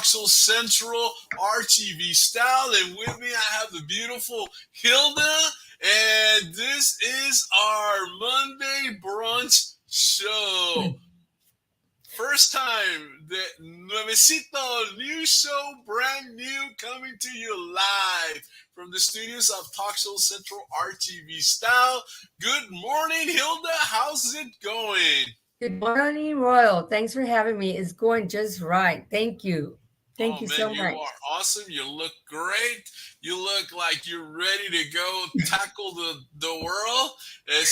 Talk Show Central RTV style. And with me, I have the beautiful Hilda. And this is our Monday Brunch show. First time, the Nuevecito new show, brand new, coming to you live from the studios of Talk Show Central RTV style. Good morning, Hilda. How's it going? Good morning, Royal. Thanks for having me. It's going just right. Thank you. Thank Oh you man, so you much. are awesome. You look great. You look like you're ready to go tackle the world.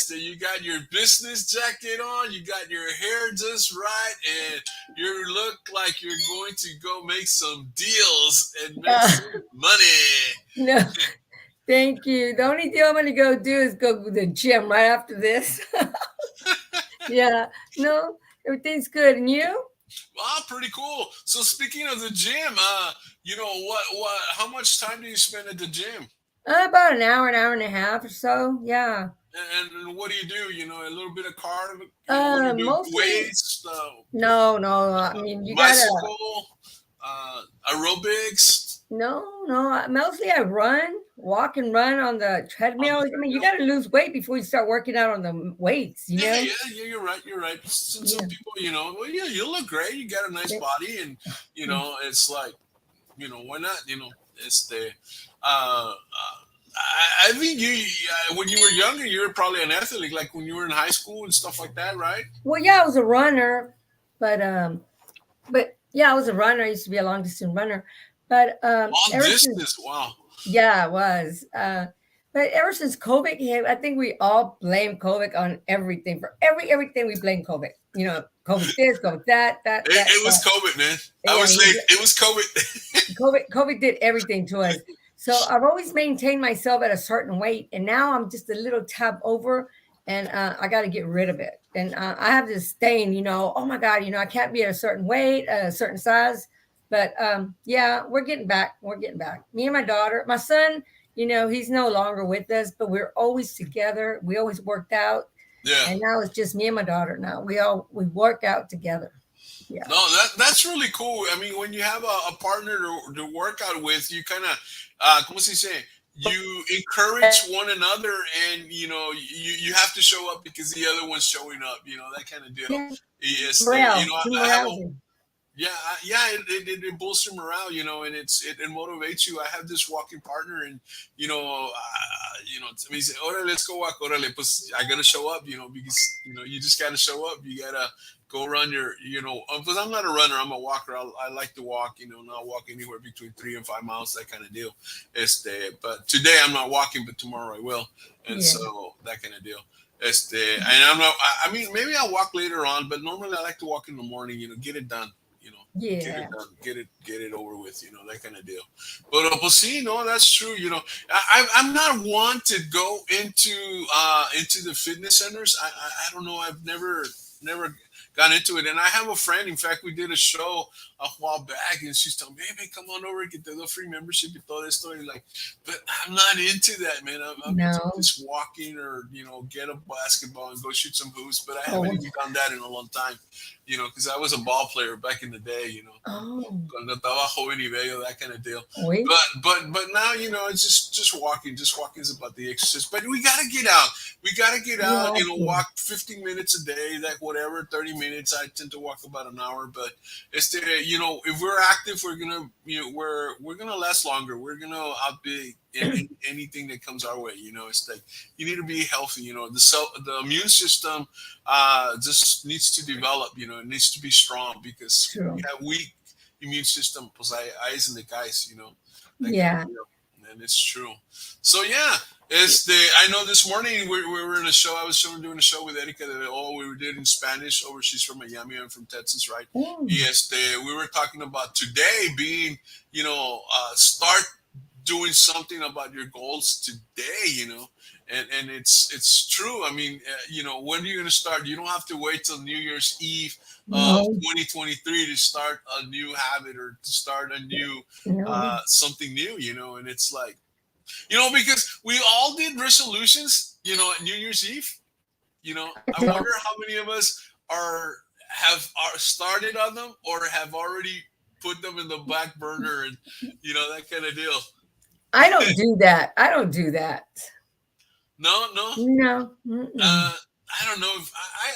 You got your business jacket on. You got your hair just right, and you look like you're going to go make some deals and make Uh, some money. no, thank you. The only thing I'm going to go do is go to the gym right after this. Yeah, no, everything's good. And you? Wow, pretty cool. So speaking of the gym, how much time do you spend at the gym? About an hour and a half or so. Yeah. And what do you do? A little bit of cardio. What do you do? Mostly, Weights, no. I mean, you got to. bicycle, aerobics. No. Mostly I walk and run on the On treadmill. the I mean, you treadmill. got to lose weight before you start working out on the weights, you Yeah, know? yeah. You're right. You're right. Some Yeah. people, well, yeah, you look great. You got a nice body, and it's like, why not? It's the. I think when you were younger, you were probably an athlete, like when you were in high school and stuff like that, right? Well, yeah, I was a runner, but yeah, I was a runner. I used to be a long distance runner, but Long ever since distance. Wow. yeah, I was. But ever since COVID hit, I think we all blame COVID on everything. For everything we blame COVID. You know, COVID this, COVID It was that. COVID, man. I Yeah, was late. It was COVID. COVID did everything to us. So I've always maintained myself at a certain weight, and now I'm just a little tab over, and I got to get rid of it. And I have this stain, oh my God, I can't be at a certain weight, a certain size. But yeah, we're getting back. We're getting back. Me and my daughter, my son, he's no longer with us, but we're always together. We always worked out, Yeah. and now it's just me and my daughter. Now we work out together. Yeah. No, that's really cool. I mean, when you have a partner to work out with, you kind of, como se dice, you encourage one another, and you have to show up because the other one's showing up. That kind of deal. Yeah. Yes, Morale. I have a. Morale. Yeah, yeah, it boosts your morale, it motivates you. I have this walking partner, and to me, say, "Órale, let's go walk." Órale, pues I gotta show up, because you just gotta show up. You gotta go run your, because I'm not a runner, I'm a walker. I like to walk, not walk anywhere between 3 and 5 miles, that kind of deal. But today I'm not walking, but tomorrow I will, and Yeah. so that kind of deal. And I'm not. I mean, maybe I'll walk later on, but normally I like to walk in the morning. Get it done. Get Yeah. it done, get it over with. That kind of deal. But see, no, that's true. I'm not one to go into the fitness centers. I don't know. I've never got into it. And I have a friend. In fact, we did a show a while back, and she's telling me, "Hey, man, come on over, get the free membership and all this story." Like, but I'm not into that, man. I'm into No. just walking, or get a basketball and go shoot some hoops. But I Oh. haven't even done that in a long time. Because I was a ball player back in the day. Oh. Cuando estaba joven y bello, that kind of deal. Oui. But now, it's just walking. Just walking is about the exercise. But we gotta get out. We gotta get You out. have to. Walk 15 minutes a day. That whatever, 30 minutes. I tend to walk about an hour. But if we're active, we're gonna we're gonna last longer. We're gonna outbid anything that comes our way. It's like you need to be healthy. The immune system just needs to develop. It needs to be strong, because True. we have weak immune system. Pues eyes in the guys. That kind Yeah. of deal. And it's true. So yeah, I know this morning we were in a show. I was doing a show with Erika. We did in Spanish. Over, she's from Miami. I'm from Texas, right? Mm. We were talking about today being, start doing something about your goals today. And it's true. I mean, when are you going to start? You don't have to wait till New Year's Eve of No. 2023 to start a new habit, or to start a new No. something new. And it's like, because we all did resolutions, at New Year's Eve. I I don't. wonder how many of us are started on them, or have already put them in the back burner, and that kind of deal. I don't do that. I don't do that. No, no. No. Mm-mm. I don't know if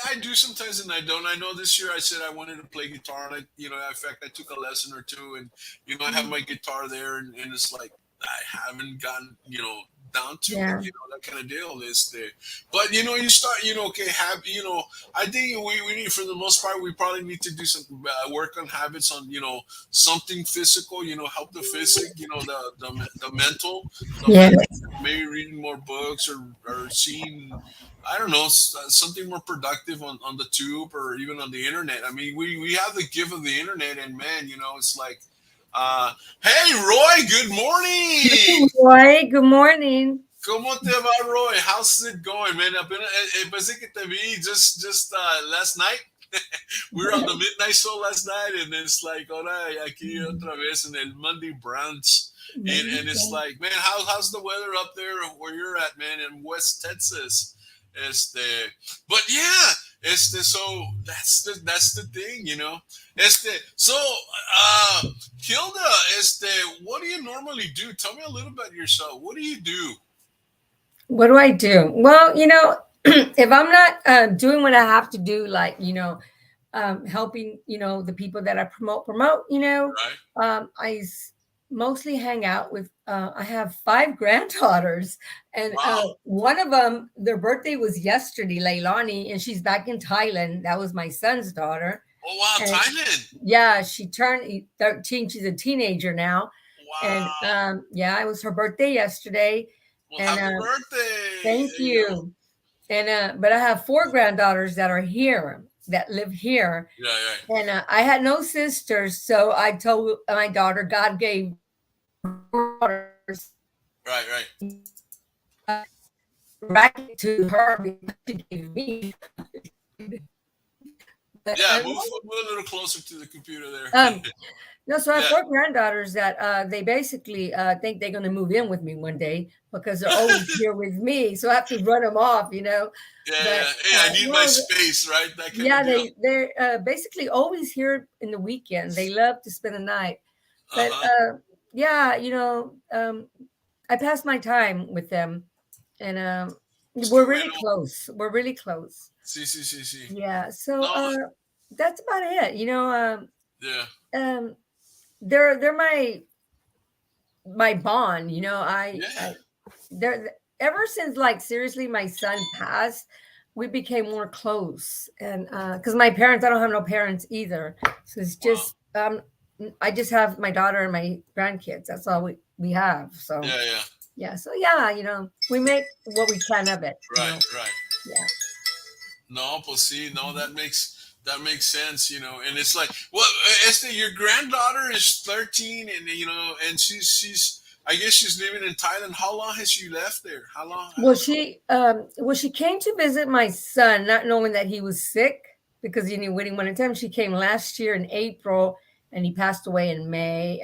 I do sometimes and I don't. I know this year I said I wanted to play guitar, and in fact, I took a lesson or two, and I have my guitar there, and it's like I haven't gotten down to it, Yeah. that kind of deal is there. But you start, okay, have I think we need, for the most part, we probably need to do some work on habits on something physical, help the physic, the mental, Yeah. maybe reading more books or seeing, I don't know, something more productive on the tube or even on the internet. I mean, we have the gift of the internet, and man, it's like, hey, Roy, good morning. Roy, good morning. ¿Cómo te va, Roy? How's it going, man? Pensé que te vi just last night. We were on the midnight show last night, and it's like, ahora aquí otra vez en el Monday brunch. And it's like, man, how's the weather up there where you're at, man, in West Texas? But yeah, so that's the thing, so Hilda, what do you normally do? Tell me a little about yourself. What do you do? What do I do? Well, if I'm not doing what I have to do, like, helping, the people that I promote, Right. mostly hang out with, I have 5 granddaughters, and Wow. one of them, their birthday was yesterday, Leilani, and she's back in Thailand. That was my son's daughter. Oh, wow, And Thailand. yeah, she turned 13. She's a teenager now. And Wow. yeah, it was her birthday yesterday. Well, And happy birthday. thank There you go. you. And but I have 4 granddaughters that are here, that live here. Yeah, yeah. And I had no sisters, so I told my daughter God gave daughters Right, right. right to her because she gave me. But, Yeah, move a little closer to the computer there. no, so I have Yeah. 4 granddaughters that they basically think they're going to move in with me one day because they're always here with me. So I have to run them off. Yeah, But yeah. Hey, I need my no, space, right? That kind yeah, of deal. they're basically always here in the weekend. They love to spend the night. But Uh-huh. yeah, I pass my time with them, and It's we're too really close. We're really close. see. Yeah. So No, that's about it. yeah. Um, they're my bond. Yeah. They're ever since, like, seriously, my son passed, we became more close, and because my parents, I don't have no parents either, so it's Wow. just I just have my daughter and my grandkids. That's all we have. So Yeah, yeah. yeah, so yeah, we make what we can of it. Right, right. Yeah. No, but see, no, that makes sense, and it's like, well, Esther, your granddaughter is 13, and and she's I guess she's living in Thailand. How long has she left there? How long? She came to visit my son, not knowing that he was sick, because waiting one time. She came last year in April, and he passed away in May.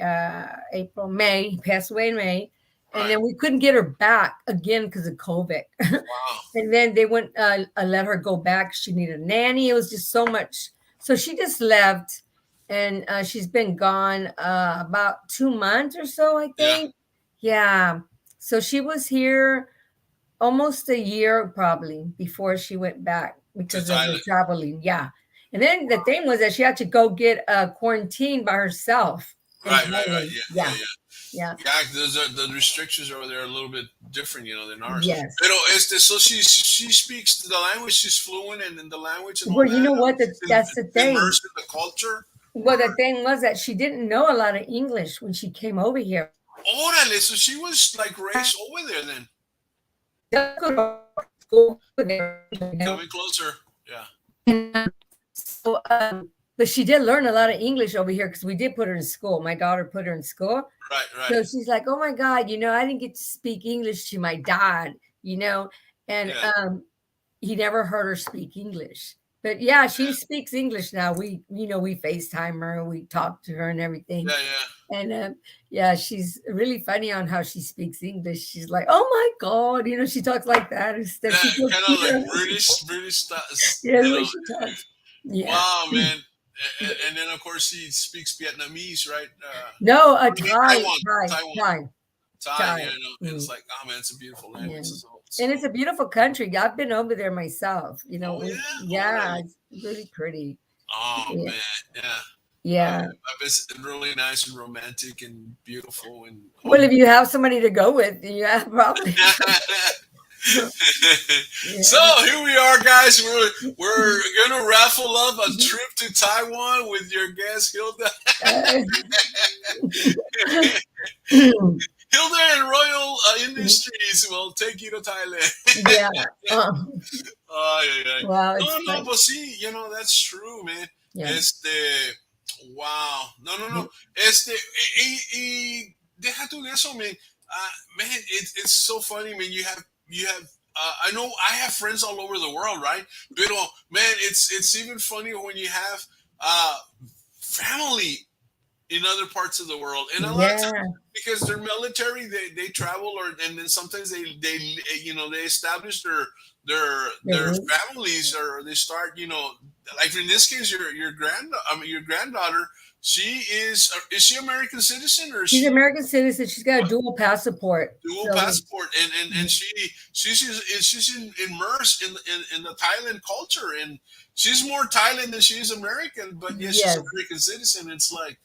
May. He passed away in May, and Right. then we couldn't get her back again because of COVID. Wow. And then they went let her go back. She needed a nanny. It was just so much. So she just left, and she's been gone about 2 months or so, I Yeah. think. Yeah. So she was here almost a year probably before she went back To because of the Thailand. traveling. Yeah. And then the thing was that she had to go get quarantined by herself in Right, right, right. Thailand. Yeah, yeah, Yeah. yeah. Yeah. Yeah, the restrictions over there are a little bit different, than ours. Yes. Pero so she speaks the language, she's fluent in the language and all Well, that. you know what? She's That's the thing. immersed in the culture. Well, the thing was that she didn't know a lot of English when she came over here. Órale, so she was like raised over there then. Coming closer. Yeah. So, but she did learn a lot of English over here because we did put her in school. My daughter put her in school. Right, right. So she's like, oh my God, I didn't get to speak English to my dad, and Yeah. He never heard her speak English. But yeah, she speaks English now. We FaceTime her, we talk to her and everything. Yeah, yeah. And yeah, she's really funny on how she speaks English. She's like, oh my God, she talks like that instead. Yeah, She goes, kind of like British yeah, you the way know. she talks. Yeah. Wow, man. and then of course he speaks Vietnamese, right? No, a I mean, Thai, Taiwan, Thai, Taiwan, Thai, Thai. Thai. Yeah, you know, and it's Mm, like, oh man, it's a beautiful yeah. language. So, And it's a beautiful country. I've been over there myself. oh yeah, Yeah, already. it's really pretty. Oh Yeah, man, yeah. yeah. I visited really nice and romantic and beautiful and Well, home. if you have somebody to go with, yeah, probably. So Yeah. here we are, guys. We're gonna raffle up a trip to Taiwan with your guest Hilda. Hilda and Royal Industries will take you to Thailand. Yeah. Uh, Ay, ay, ay. wow, No, it's no, fun. but see, that's true, man. Yeah. Wow. No, no, no. Deja tú de eso, man. Man, it's so funny, man. I know I have friends all over the world, right? Pero, man, it's even funnier when you have family in other parts of the world, and a lot of times Yeah. because they're military, they travel, and then sometimes they establish The their root. families, or they start, like in this case, your granddaughter, is she American citizen, or is She's an she American citizen. She's got a dual passport. dual So passport, and she's immersed in the Thailand culture, and she's more Thailand than she is American, but yes, she's yes, American citizen. It's like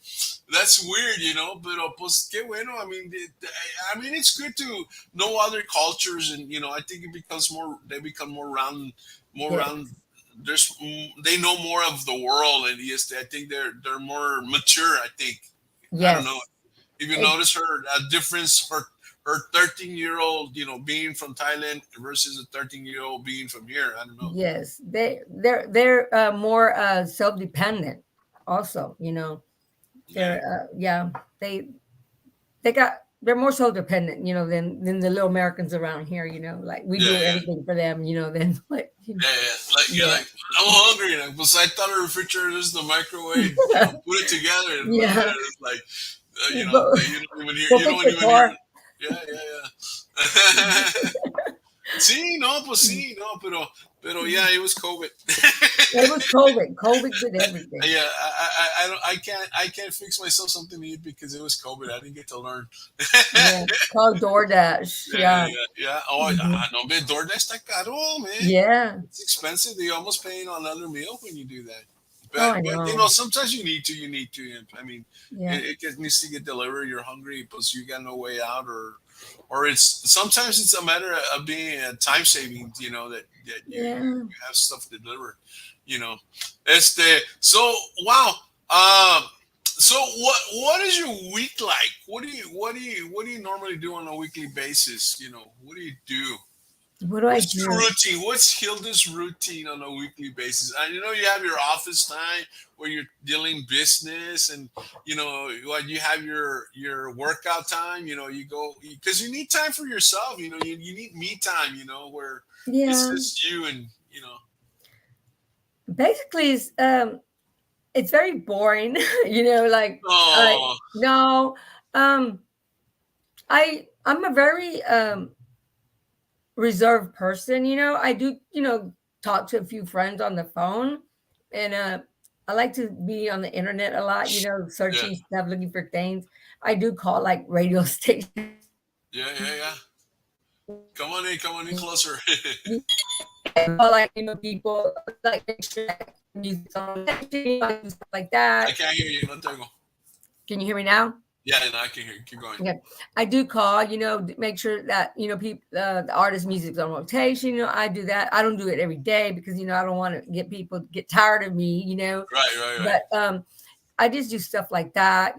that's weird, pero pues qué bueno. I mean it's good to know other cultures, and I think they become more yes, round. They know more of the world, and yes, I think they're more mature. I think, I don't know yes. if you It, notice her difference, her 13-year-old, being from Thailand versus a 13-year-old being from here. I don't know. yes. They're more self dependent. Also, Yeah, they're yeah. They they're more self dependent. Than the little Americans around here. Like we yeah, do yeah, everything for them. Then like yeah, yeah. Like, you're yeah, like, I'm hungry. Like, but I thought a refrigerator is the microwave. Put it together, and yeah. it's like, Go you don't even hear. go You fix don't the even hear. car. Yeah, yeah, yeah. Sí, no, pues sí, no, pero yeah, it was COVID. It was COVID. COVID did everything. Yeah, I don't, I can't fix myself something to eat because it was COVID. I didn't get to learn. Yeah, called DoorDash. Yeah, Yeah. yeah, yeah. Oh, Mhm. no, man, DoorDash está caro, man. Yeah. It's expensive. You're almost paying on another meal when you do that. Oh, But I but know. sometimes you need to. I mean, Yeah. needs to get delivered. You're hungry, but you got no way out, or it's sometimes it's a matter of being a time saving. That you Yeah. have stuff delivered. You know, so wow. So what is your week like? What do you normally do on a weekly basis? What do you do? What do I What's your do? routine? What's Hilda's routine on a weekly basis? I you have your office time where you're dealing business, and what you have your workout time. You go because you need time for yourself. You need me time. Where it's Yeah. just you and Basically, it's very boring. Like I Oh, no, um, I'm a very reserved person. I do talk to a few friends on the phone, and I like to be on the internet a lot. yeah, Searching stuff, looking for things. I do call like radio stations. yeah, yeah, yeah. Come on in closer. Call like people like make sure that music's on, stuff like I that. can't hear you. No tengo. Can you hear me now? Yeah, no, I can hear you. Keep going. Okay. I do call, make sure that, people, the artist music's on rotation. I do that. I don't do it every day because, I don't want to get people to get tired of me. Right, right, right. But I just do stuff like that.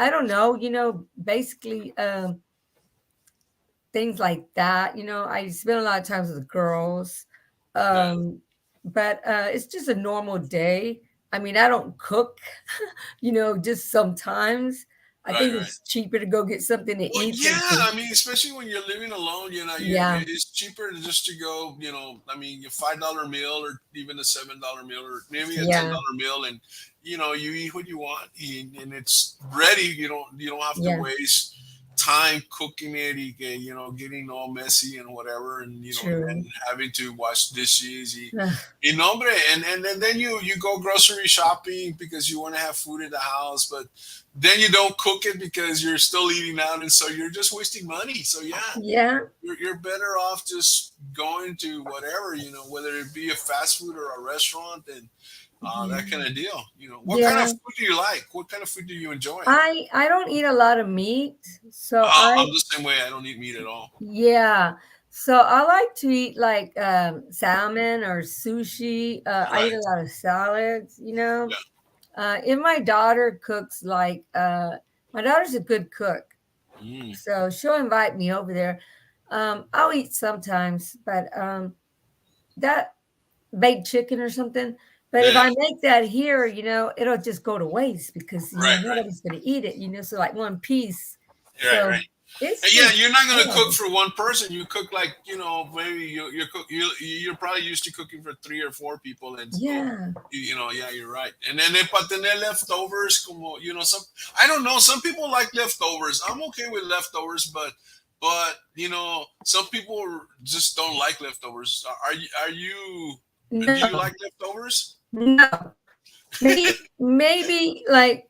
I don't know, basically things like that. I spend a lot of times with the girls. Yeah, But it's just a normal day. I mean, I don't cook, just sometimes. I right, think right. it's cheaper to go get something to Well, eat than yeah. to, I mean, especially when you're living alone, yeah, it's cheaper just to go. I mean, your $5 meal, or even a $7 meal, or maybe a ten yeah, dollar meal, and you eat what you want, and it's ready. You don't have to yeah, waste time cooking it, getting all messy and whatever, and True. and having to wash dishes, Ugh, hombre, and then you go grocery shopping because you want to have food in the house, but then you don't cook it because you're still eating out, and so you're just wasting money. So yeah, yeah. you're better off just going to whatever, whether it be a fast food or a restaurant, and that Yeah. kind of deal. What kind of Yeah. food do you like? What kind of food do you enjoy? I don't eat a lot of meat, so I I'm the same way. I don't eat meat at all. yeah. So I like to eat like salmon or sushi. I eat Right. a lot of salads, you know. Yeah. If my daughter cooks like my daughter's a good cook, Mm, so she'll invite me over there. I'll eat sometimes, but that baked chicken or something. But yeah. if Yeah. I make that here, it'll just go to waste because Right. Right. nobody's gonna eat it, so like one piece. Right. So Right. it's And yeah, just you're not gonna cook hard. for one person. You cook like maybe you're probably used to cooking for 3 or 4 people, and so Yeah. yeah, you're right. And then para tener leftovers, como some I don't know. Some people like leftovers. I'm okay with leftovers, but some people just don't like leftovers. Are you? Do you No, like leftovers? no. Maybe like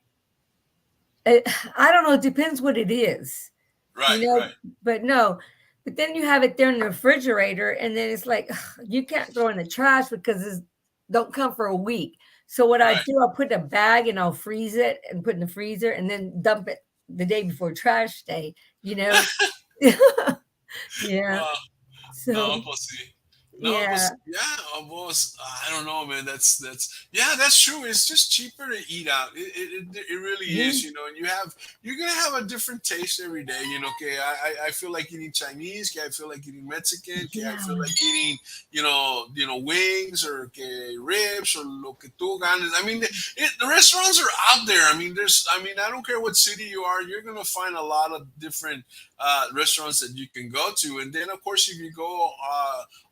uh, I don't know. It depends what it is, you Right. know. Right. But no. But then you have it there in the refrigerator, and then it's like you can't throw in the trash because it's don't come for a week. So what I Right. do, I'll put it in a bag and I'll freeze it and put it in the freezer, and then dump it the day before trash day. You know. Yeah. Wow. No, So pues sí. No, yeah. pues yeah, pues I don't know, man. Yeah, that's true. It's just cheaper to eat out. It really is, Mhm. and you're gonna have a different taste every day. Okay, I feel like eating Chinese. Okay, I feel like eating Mexican. Okay, I feel Yeah. like eating wings or ribs or lo que tú ganes. I mean, the restaurants are out there. I don't care what city you are, you're gonna find a lot of different restaurants that you can go to, and then of course if you go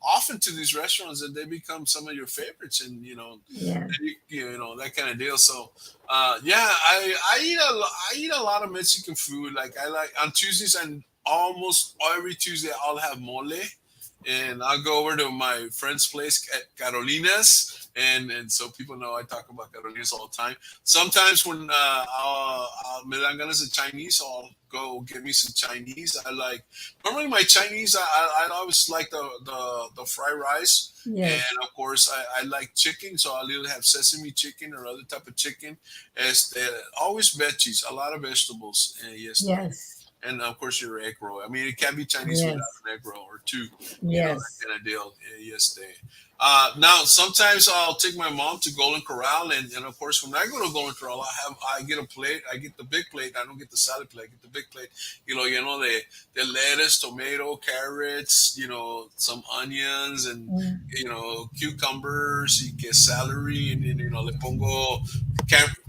often to these restaurants, and they become some of your favorites, and Yeah. that kind of deal. So yeah, I eat a lot of Mexican food. Like I like on Tuesdays, and almost every Tuesday I'll have mole, and I'll go over to my friend's place at Carolina's, and so people know I talk about Carolina's all the time. Sometimes when me dan ganas de Chinese, I'll go get me some Chinese. I like normally my Chinese. I always like the fried rice, Yes. and of course I like chicken, so I'll either have sesame chicken or other type of chicken. Este, always veggies, a lot of vegetables. Yes, Yes. and of course your egg roll. I mean, it can't be Chinese without Yes. an egg roll or two. Yes. That kind of deal. Yes, they. Now sometimes I'll take my mom to Golden Corral, and of course when I go to Golden Corral, I get a plate. I get the big plate. I don't get the salad plate. I get the big plate. The lettuce, tomato, carrots. Some onions and Mm. cucumbers, y que celery, and then le pongo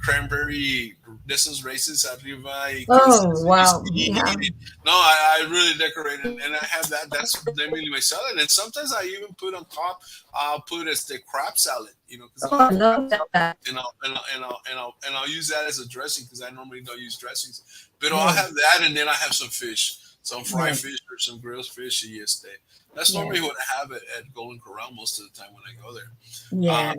cranberry, de esos raisins arriba, y que Oh, sesame wow. Yeah. seed. No, I really decorate it, and I have that. That's mainly my salad, and sometimes I even put on top. I'll put as the crab salad, because Oh, I I love crab love salad, that. and I'll use that as a dressing because I normally don't use dressings. But I'll Yes. have that, and then I have some fish, some fried Yes. fish or some grilled fish. Yes, that's normally Yes. what I have at Golden Corral most of the time when I go there. Yes.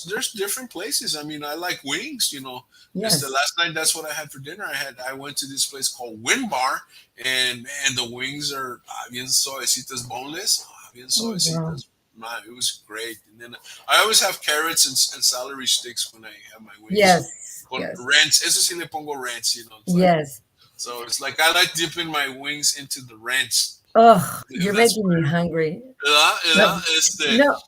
There's different places. I mean, I like wings. The Yes. last night that's what I had for dinner. I went to this place called Win Bar, and man, the wings are bien suavecitas, boneless, bien Oh, wow. suavecitas. Man, it was great. And then I always have carrots and celery sticks when I have my wings. Yes. Con Yes. ranch, eso sí le pongo ranch. Yes. It's like I like dipping my wings into the ranch. Oh, you're That's making me hungry. ¿verdad? But ¿verdad? no.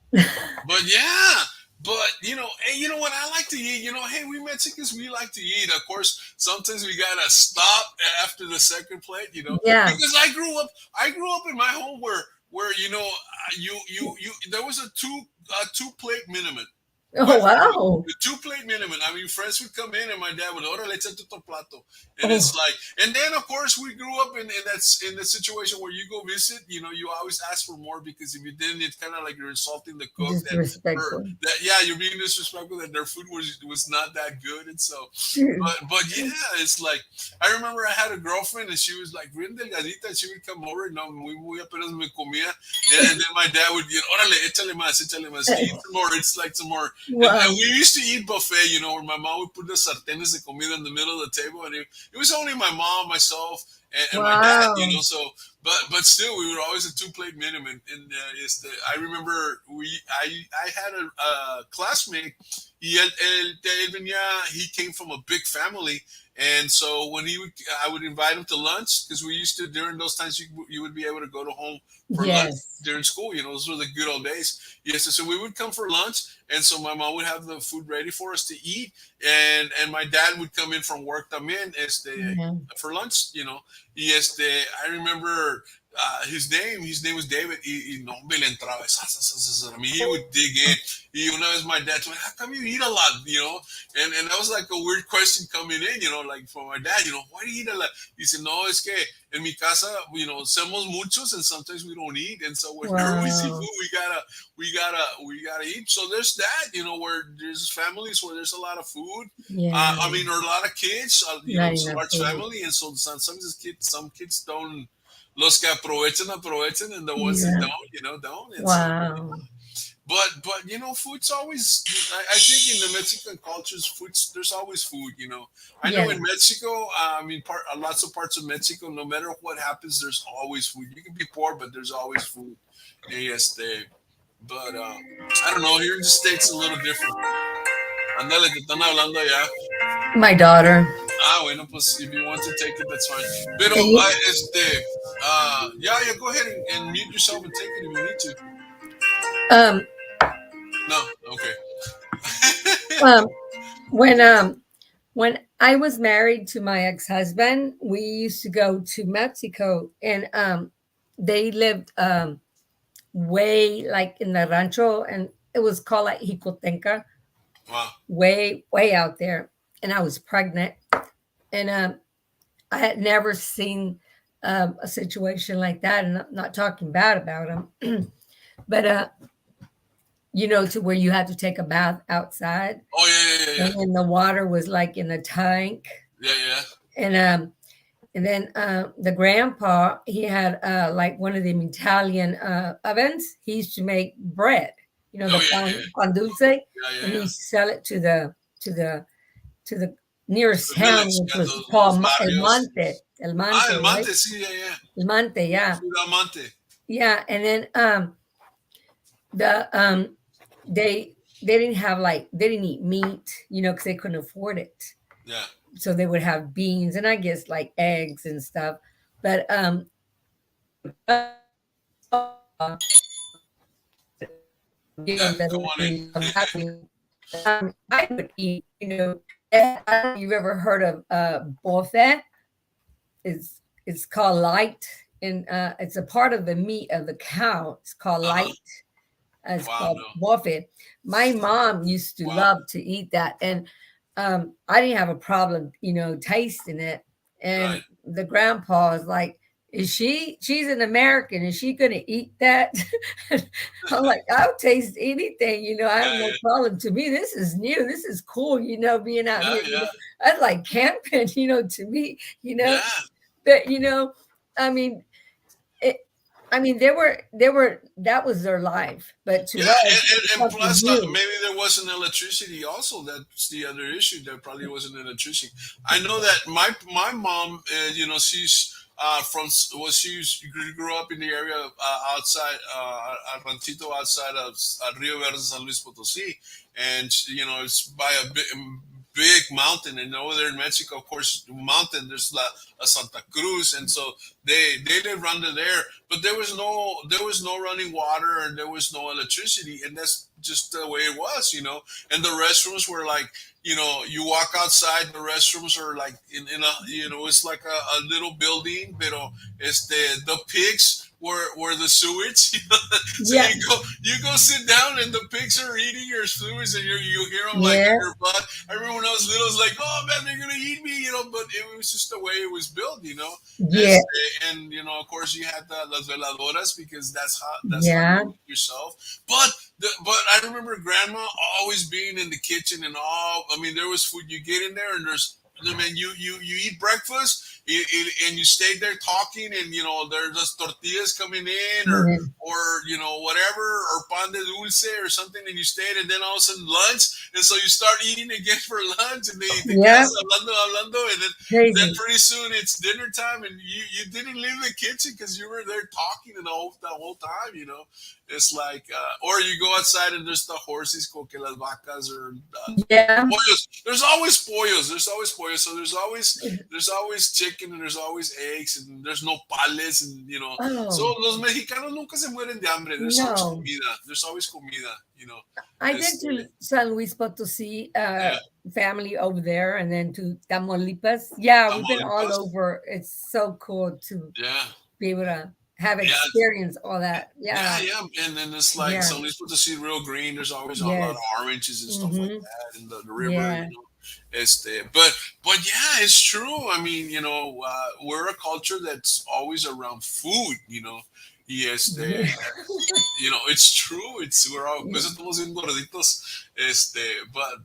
But yeah, but hey, you know what I like to eat? Hey, we Mexicans, we like to eat. Of course, sometimes we gotta stop after the second plate, Yeah. because I grew up in my home where you there was a two plate minimum. Oh, wow. The two plate minimum. I mean, friends would come in and my dad would order let's tu plato, and it's Oh, like, and then of course we grew up in that situation where you go visit. You always ask for more because if you didn't, it's kind of like you're insulting the cook disrespectful. yeah, you're being disrespectful that their food was not that good, and so Dude. but yeah, it's like I remember I had a girlfriend and she was like bien delgadita and she would come over and muy apenas me comía and then my dad would get órale échale más eat some more it's like some more and Wow. we used to eat buffet where my mom would put the sartenes de comida in the middle of the table and it was only my mom myself and my dad Wow. so but still we were always a two plate minimum and I remember I had a classmate he came from a big family. And so when I would invite him to lunch because we used to during those times you would be able to go to home for lunch Yes. during school. Those were the good old days. Yes, so we would come for lunch, and so my mom would have the food ready for us to eat, and my dad would come in from work también, Yeah. for lunch. I remember his name was David. No me le entraba. I mean, he would dig in. Una vez my dad told me, how come you eat a lot? And that was like a weird question coming in, like from my dad, why do you eat a lot? He said, no, es que en mi casa, somos muchos and sometimes we don't eat. And so whenever we see Wow. food, we gotta eat. So there's that, where there's families where there's a lot of food. Yeah. I mean, or a lot of kids, Not it's a enough large food. family. And so some kids don't, los que aprovechan, and the ones that Yeah. don't, don't. And so, Wow. but food's always. I think in the Mexican cultures, foods there's always food. I know Yeah. in Mexico, I mean, lots of parts of Mexico, no matter what happens, there's always food. You can be poor, but there's always food. Yes, but I don't know. Here in the states, a little different. Andale, te están hablando allá. My daughter. Bueno, pues if you want to take it, that's fine. Pero, And you, yeah, go ahead and mute yourself and take it if you need to. um, No, okay. um, when I was married to my ex-husband, we used to go to Mexico, and they lived way like in the rancho, and it was called like Jicotenca, Wow. way out there. And I was pregnant, and I had never seen a situation like that. And I'm not talking bad about them, but to where you had to take a bath outside, Oh yeah. and then the water was like in a tank, Yeah. and then the grandpa, he had like one of them Italian ovens. He used to make bread, Oh the yeah. pan dulce, and he Yeah. used to sell it to the nearest The town, village, which yeah, was those called barrios. El Monte, El right? Mante, sí, yeah. El Monte, yeah, Ciudad Mante. yeah. And then the they didn't have like they didn't eat meat, because they couldn't afford it. Yeah. So they would have beans and I guess like eggs and stuff. But Yeah. Come that on in. I would eat, I don't know if you've ever heard of buffet. It's called light, and it's a part of the meat of the cow. It's called Uh-huh. light. It's Wow, called no. buffet. My mom used to Wow. love to eat that, and I didn't have a problem, tasting it. And Right. the grandpa is like, she's an American, is she gonna eat that? I'm like, I'll taste anything, I have no Yeah. problem. To me, this is new, this is cool, being out Yeah. here, Yeah. I like camping, to me, Yeah. but I mean, it, they were that was their life, but to Yeah, us, it's and something plus, new. maybe there wasn't electricity. Also, that's the other issue. There probably wasn't electricity. I know that my mom, she's grew up in the area outside Ranchito outside of Rio Verde, San Luis Potosí, and it's by a big mountain. And over there in Mexico, of course, mountain. There's a Santa Cruz, and so they lived under there. But there was no running water and there was no electricity, and that's just the way it was. And the restrooms were like, you walk outside, the restrooms are like in a, it's like a little building, but the pigs where the sewage. So Yeah, you go sit down and the pigs are eating your sewage and you hear them like in yeah, your butt. I remember when I was little, I was like, oh man, they're gonna eat me, but it was just the way it was built. yeah, And of course you had the las veladoras because that's how you yeah. eat yourself. But I remember grandma always being in the kitchen and all. I mean, there was food you get in there, and I mean, you eat breakfast, and you stay there talking, and there's just tortillas coming in, Mhm. or whatever, or pan de dulce or something, and you stayed, and then all of a sudden lunch, and so you start eating again for lunch, and te Yeah, quedas hablando, and then crazy. pretty soon it's dinner time, and you didn't leave the kitchen because you were there talking the whole time. It's like, or you go outside and there's the horses, como que las vacas, or Yeah. pollos. There's always pollos. There's always pollos. So there's always chicken, and there's always eggs, and there's no pales, and. So Oh, los mexicanos nunca se mueren de hambre. There's always no. comida. There's always comida. I been Este, to San Luis Potosí, yeah, family over there, and then to Tamaulipas. Yeah, we've been all tamalipas. over. It's so cool to Yeah, be able to have yeah, experience all that. yeah, Yeah, yeah. And then it's like yeah, somebody's supposed to see real green. There's always a lot of yes. oranges and stuff like Mm-hmm. that, and the river. Yeah, But yeah, it's true. I mean, we're a culture that's always around food. Y yeah, it's true. We're all, yeah, pues estamos bien gorditos.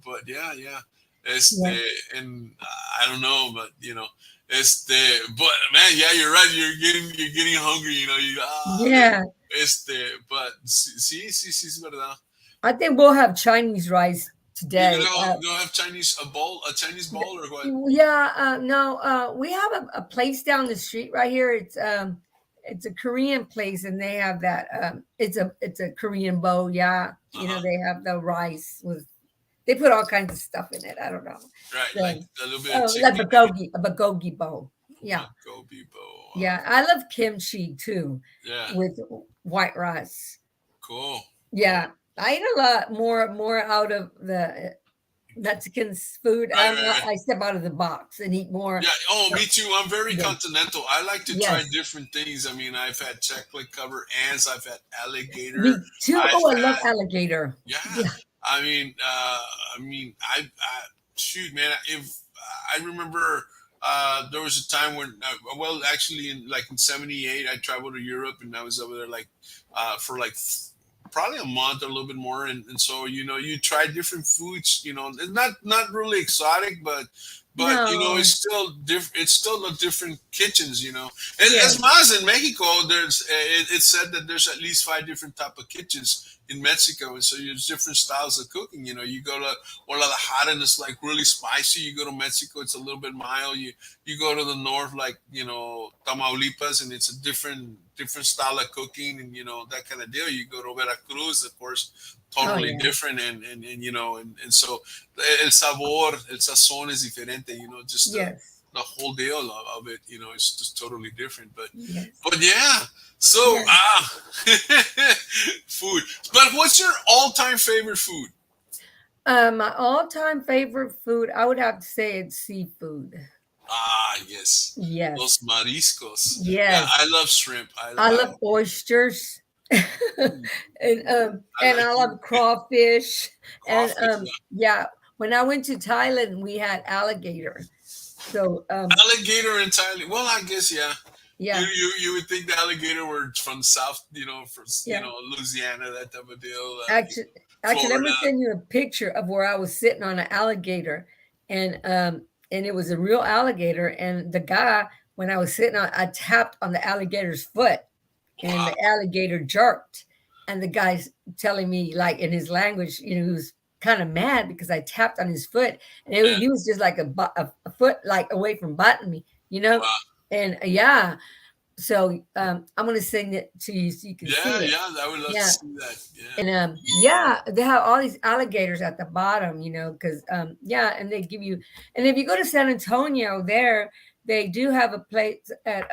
But yeah. yeah, And I don't know, but but man, yeah, you're right. You're getting hungry. yeah. But sí, es verdad. I think we'll have Chinese rice You're today. gonna have a Chinese bowl, or what? Yeah, no, we have a place down the street right here. It's a Korean place, and they have that. It's a Korean bowl. Yeah, Uh huh. they have the rice with. They put all kinds of stuff in it. I don't know. Right, like So, a little bit of oh, like chicken, maybe. a bulgogi bowl. Yeah, Gobi bowl. Wow. yeah. I love kimchi too, Yeah. with white rice. Cool. Cool. Yeah, I eat a lot more out of the Mexican food. Right, right, right. I step out of the box and eat more. Yeah. Oh, me too. I'm very Yeah. continental. I like to try Yes, different things. I mean, I've had chocolate covered ants. I've had alligator. me too. I've Oh, I love had alligator. Yeah. Yeah. Shoot, man. If I remember, there was a time when, well, actually, in '78, I traveled to Europe, and I was over there for probably a month or a little bit more, and so you try different foods. It's not really exotic, but No. it's still different. It's still a different kitchens. And Yes. as mas in Mexico, it's said that there's at least 5 different type of kitchens in Mexico, and so there's different styles of cooking. You go to Guadalajara, and it's like really spicy. You go to Mexico, it's a little bit mild. You go to the north, like Tamaulipas, and it's a different style of cooking, and that kind of deal. You go to Veracruz, of course, Oh totally yeah. different, and so el sabor, el sazón is diferente. Just Yes. the whole deal of it. It's just totally different. But Yes. but yeah. So Yes. food. But what's your all-time favorite food? My all-time favorite food, I would have to say it's seafood. Yes, Yes. los mariscos. Yeah, Yes. I love shrimp. I love oysters. I And like I love crawfish. And crawfish. yeah, when I went to Thailand, we had alligator. So Alligator in Thailand. Well, I guess yeah. You, yeah, you you would think the alligator were from South, from yeah. Louisiana, that type of deal, Actually, let Florida. me send you a picture of where I was sitting on an alligator, and it was a real alligator. And the guy, when I was sitting on, I tapped on the alligator's foot, and Wow. the alligator jerked. And the guy's telling me, like in his language, he was kind of mad because I tapped on his foot, and Yeah. he was just like a foot like away from biting me, you know. Wow. And yeah, so I'm gonna send it to you so you can see Yeah. it. Yeah. I would love to Yeah. see that. Yeah. And yeah, they have all these alligators at the bottom, because yeah, and they give you, and if you go to San Antonio, there they do have a place at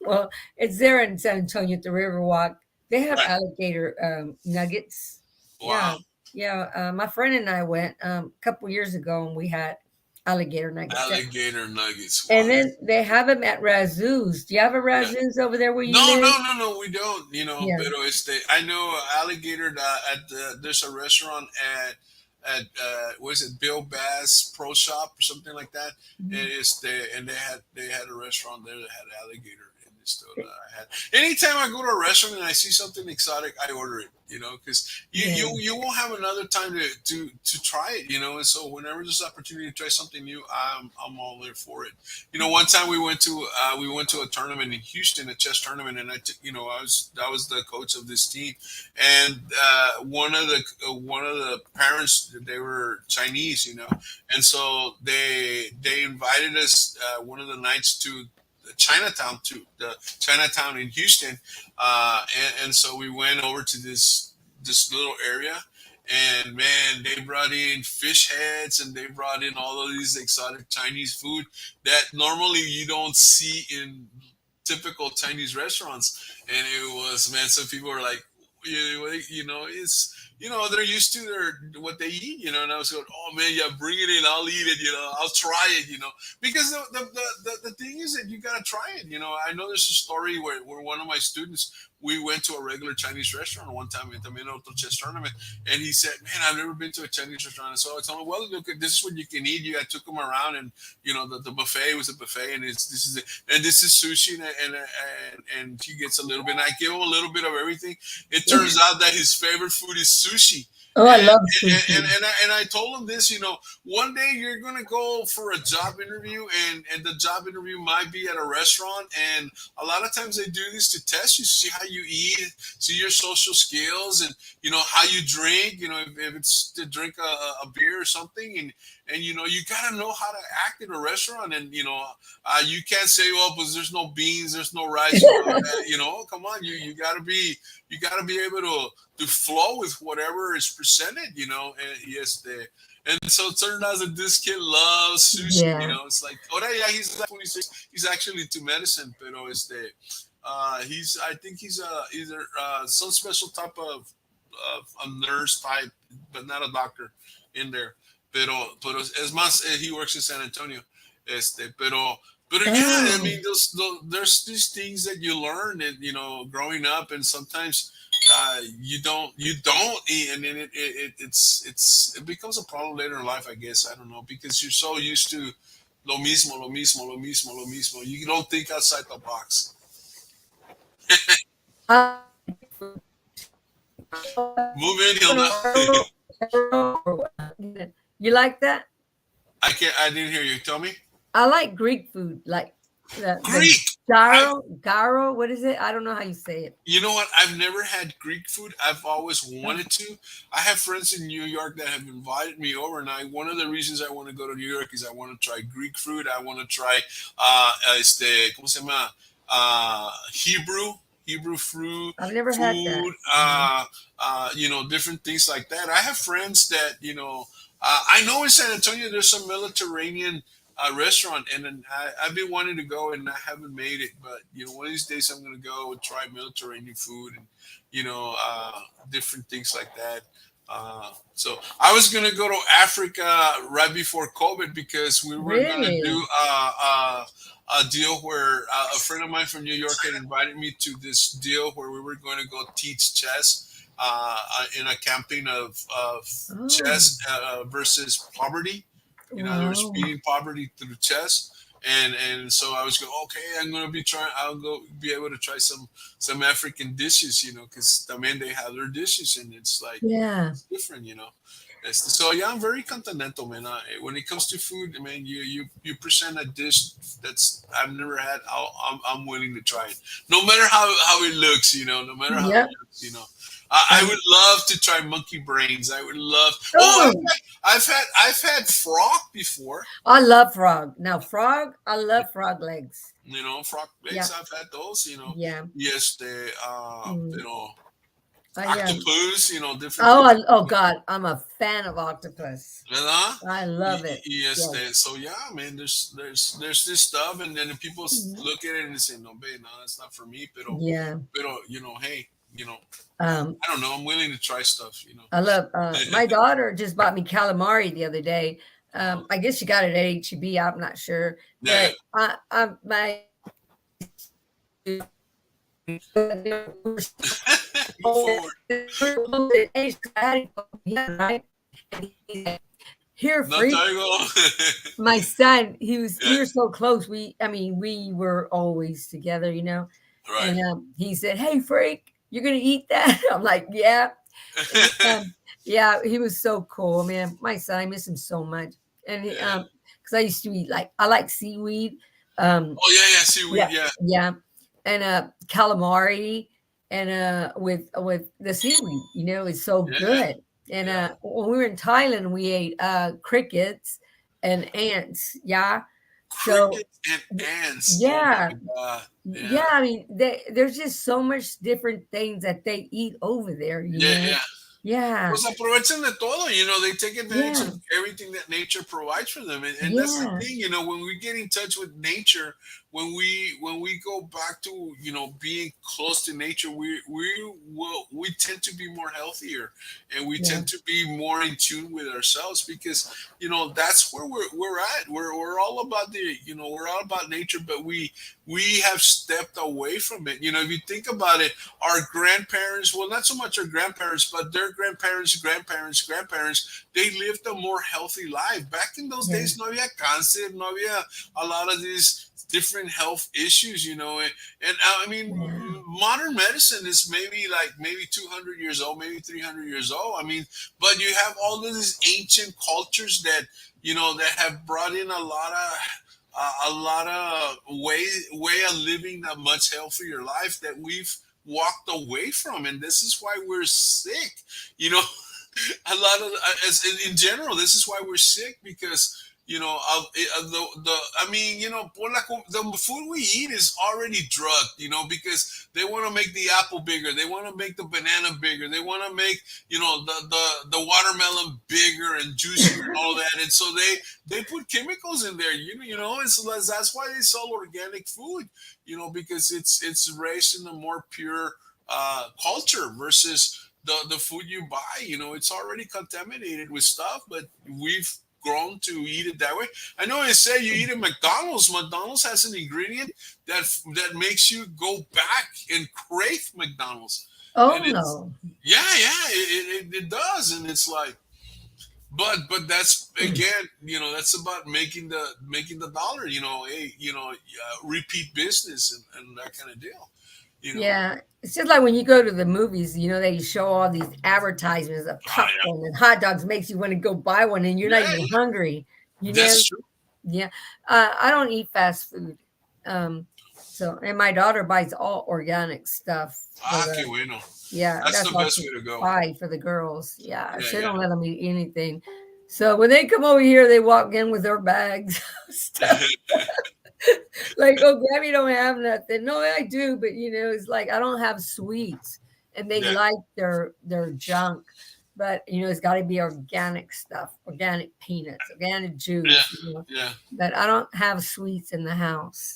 well, it's there in San Antonio at the Riverwalk. They have Right. alligator nuggets. Wow. Yeah, yeah. My friend and I went a couple years ago, and we had alligator nuggets. Alligator nuggets. Wow. And then they have them at Razoo's. Do you have a Yeah. Razoo's over there where you No, live? no, no, no. We don't. Yeah. Pero I know alligator. There's a restaurant at what is it, Bill Bass Pro Shop or something like that. Mhm. And they had a restaurant there that had alligator in it. So I had. Anytime I go to a restaurant and I see something exotic, I order it. Because Yeah. you won't have another time to try it. And so whenever there's opportunity to try something new, I'm all there for it. One time we went to a tournament in Houston, a chess tournament, and I was the coach of this team, and one of the parents, they were Chinese, and so they invited us one of the nights to Chinatown in Houston, and so we went over to this little area, and man, they brought in fish heads and they brought in all of these exotic Chinese food that normally you don't see in typical Chinese restaurants. And it was, man, some people were like, they're used to what they eat, and I was going, oh man, yeah, bring it in, I'll eat it, I'll try it, because the thing is that you gotta try it. I know there's a story where one of my students, we went to a regular Chinese restaurant one time at the Minnesota chess tournament, and he said, "Man, I've never been to a Chinese restaurant." And so I told him, "Well, look, this is what you can eat." I took him around, and the buffet was a buffet, and this is sushi, and he gets a little bit. And I give him a little bit of everything. It turns out that his favorite food is sushi. Oh, I And, love and, sushi. and I told him this, one day you're going to go for a job interview, and the job interview might be at a restaurant. And a lot of times they do this to test you, see how you eat, see your social skills, and, how you drink, if it's to drink a beer or something. And you got to know how to act in a restaurant. And, you can't say, well, but there's no beans, there's no rice. Come on, you got to be able to flow with whatever is presented, and yes, and so it turned out that this kid loves sushi, Yeah. it's like, oh yeah, he's like 26, he's actually into medicine, pero I think he's either some special type of a nurse type, but not a doctor in there, pero es más, he works in San Antonio, pero yeah, I Oh, mean, there's these things that you learn, and growing up, and sometimes you don't eat, and then it becomes a problem later in life, I guess. I don't know, because you're so used to lo mismo, lo mismo, lo mismo, lo mismo. You don't think outside the box. I Move in, Hilda. don't know. You like that? I didn't hear you. Tell me. I like Greek food, like the Greek. I gyro. What is it? I don't know how you say it. You know what? I've never had Greek food. I've always wanted to. I have friends in New York that have invited me over, and one of the reasons I want to go to New York is I want to try Greek food. I want to try ¿cómo se llama? Hebrew fruit, I've never had that. food, different things like that. I have friends that, I know in San Antonio there's some Mediterranean restaurant, and then I've been wanting to go and I haven't made it, but one of these days I'm going to go and try Mediterranean food, and different things like that. So I was going to go to Africa right before COVID, because we were going to do Really? a deal where a friend of mine from New York had invited me to this deal where we were going to go teach chess in a campaign of Oh, chess versus poverty. They were wow. beating poverty through chess. And so I was going, okay, I'm going to be trying, I'll go be able to try some African dishes, because I mean, they have their dishes, and it's like, Yeah. it's different. So yeah, I'm very continental, man. When it comes to food, man, you present a dish that's I've never had, I'm willing to try it, no matter how it looks, no matter how it Yep. looks. I Um, would love to try monkey brains. I would love. Oh, oh, I've had frog before. I love frog. Now, frog, I love frog legs. Frog legs. Yeah. I've had those. Yeah. Yes, Mm. Yeah. octopus. Different Oh, things. oh God, I'm a fan of octopus. ¿Verdad? I love it. Yes, Yes. so yeah, man. There's this stuff, and then people Mhm. look at it and say, no, babe, no, that's not for me. Yeah. Pero hey, Um, I don't know. I'm willing to try stuff. I love my daughter just bought me calamari the other day. I guess you got it at HEB. I'm not sure, Yeah, but my go forward. right? And he's like, here, No, freak. there you go. My son, we Yeah, were so close. I mean, we were always together, right. And he said, "Hey, freak, you're gonna eat that?" I'm like, "Yeah." And, yeah, he was so cool, man. My son, I miss him so much. And Yeah. because I used to eat I like seaweed. Um, Oh yeah, yeah. Seaweed. yeah, Yeah, yeah, and calamari, and with the seaweed, it's so yeah, yeah, good. And yeah. when we were in Thailand, we ate crickets and ants. Yeah, so Crickets and ants. Oh yeah, my god. Yeah, yeah. I mean, there's just so much different things that they eat over there. yeah, yeah. Yeah, Pues aprovechan de todo, they take advantage yeah, of everything that nature provides for them. And that's the yeah, thing, when we get in touch with nature, when we go back to, being close to nature, we tend to be more healthier, and we yeah, tend to be more in tune with ourselves, because, that's where we're at. We're all about we're all about nature, but we have stepped away from it. If you think about it, our grandparents, well, not so much our grandparents, but their grandparents, they lived a more healthy life. Back in those yeah, days, no había cáncer, no había a lot of these different health issues, and I mean, yeah, modern medicine is maybe 200 years old, maybe 300 years old. I mean, but you have all of these ancient cultures that have brought in a lot of way of living a much healthier life that we've walked away from, and this is why we're sick. you know a lot of, as in general, this is why we're sick, because the I mean, the food we eat is already drugged, because they want to make the apple bigger, they want to make the banana bigger, they want to make, the watermelon bigger and juicier and all that, and so they put chemicals in there, and so that's why they sell organic food, because it's raised in a more pure culture versus the food you buy. It's already contaminated with stuff, but we've grown to eat it that way. I know they say you eat at McDonald's. McDonald's has an ingredient that makes you go back and crave McDonald's, oh and it's no, yeah, it does, and it's like, but that's again, that's about making the dollar, repeat business, and that kind of deal, you know. yeah. It's just like when you go to the movies, they show all these advertisements of Ah, yeah, popcorn and hot dogs, makes you want to go buy one, and you're not yeah, even yeah, hungry, you know. that's true. Yeah, I don't eat fast food. Um, and my daughter buys all organic stuff for Ah, qué the. bueno. Yeah, That's that's the all best she way to go. buy for the girls. Yeah, Yeah, she yeah. don't let them eat anything. So when they come over here, they walk in with their bags of stuff. Like, oh, Gabby don't have nothing. No, I do, but it's like I don't have sweets, and they Yeah, like their junk. But it's got to be organic stuff, organic peanuts, organic yeah, juice. yeah. But I don't have sweets in the house.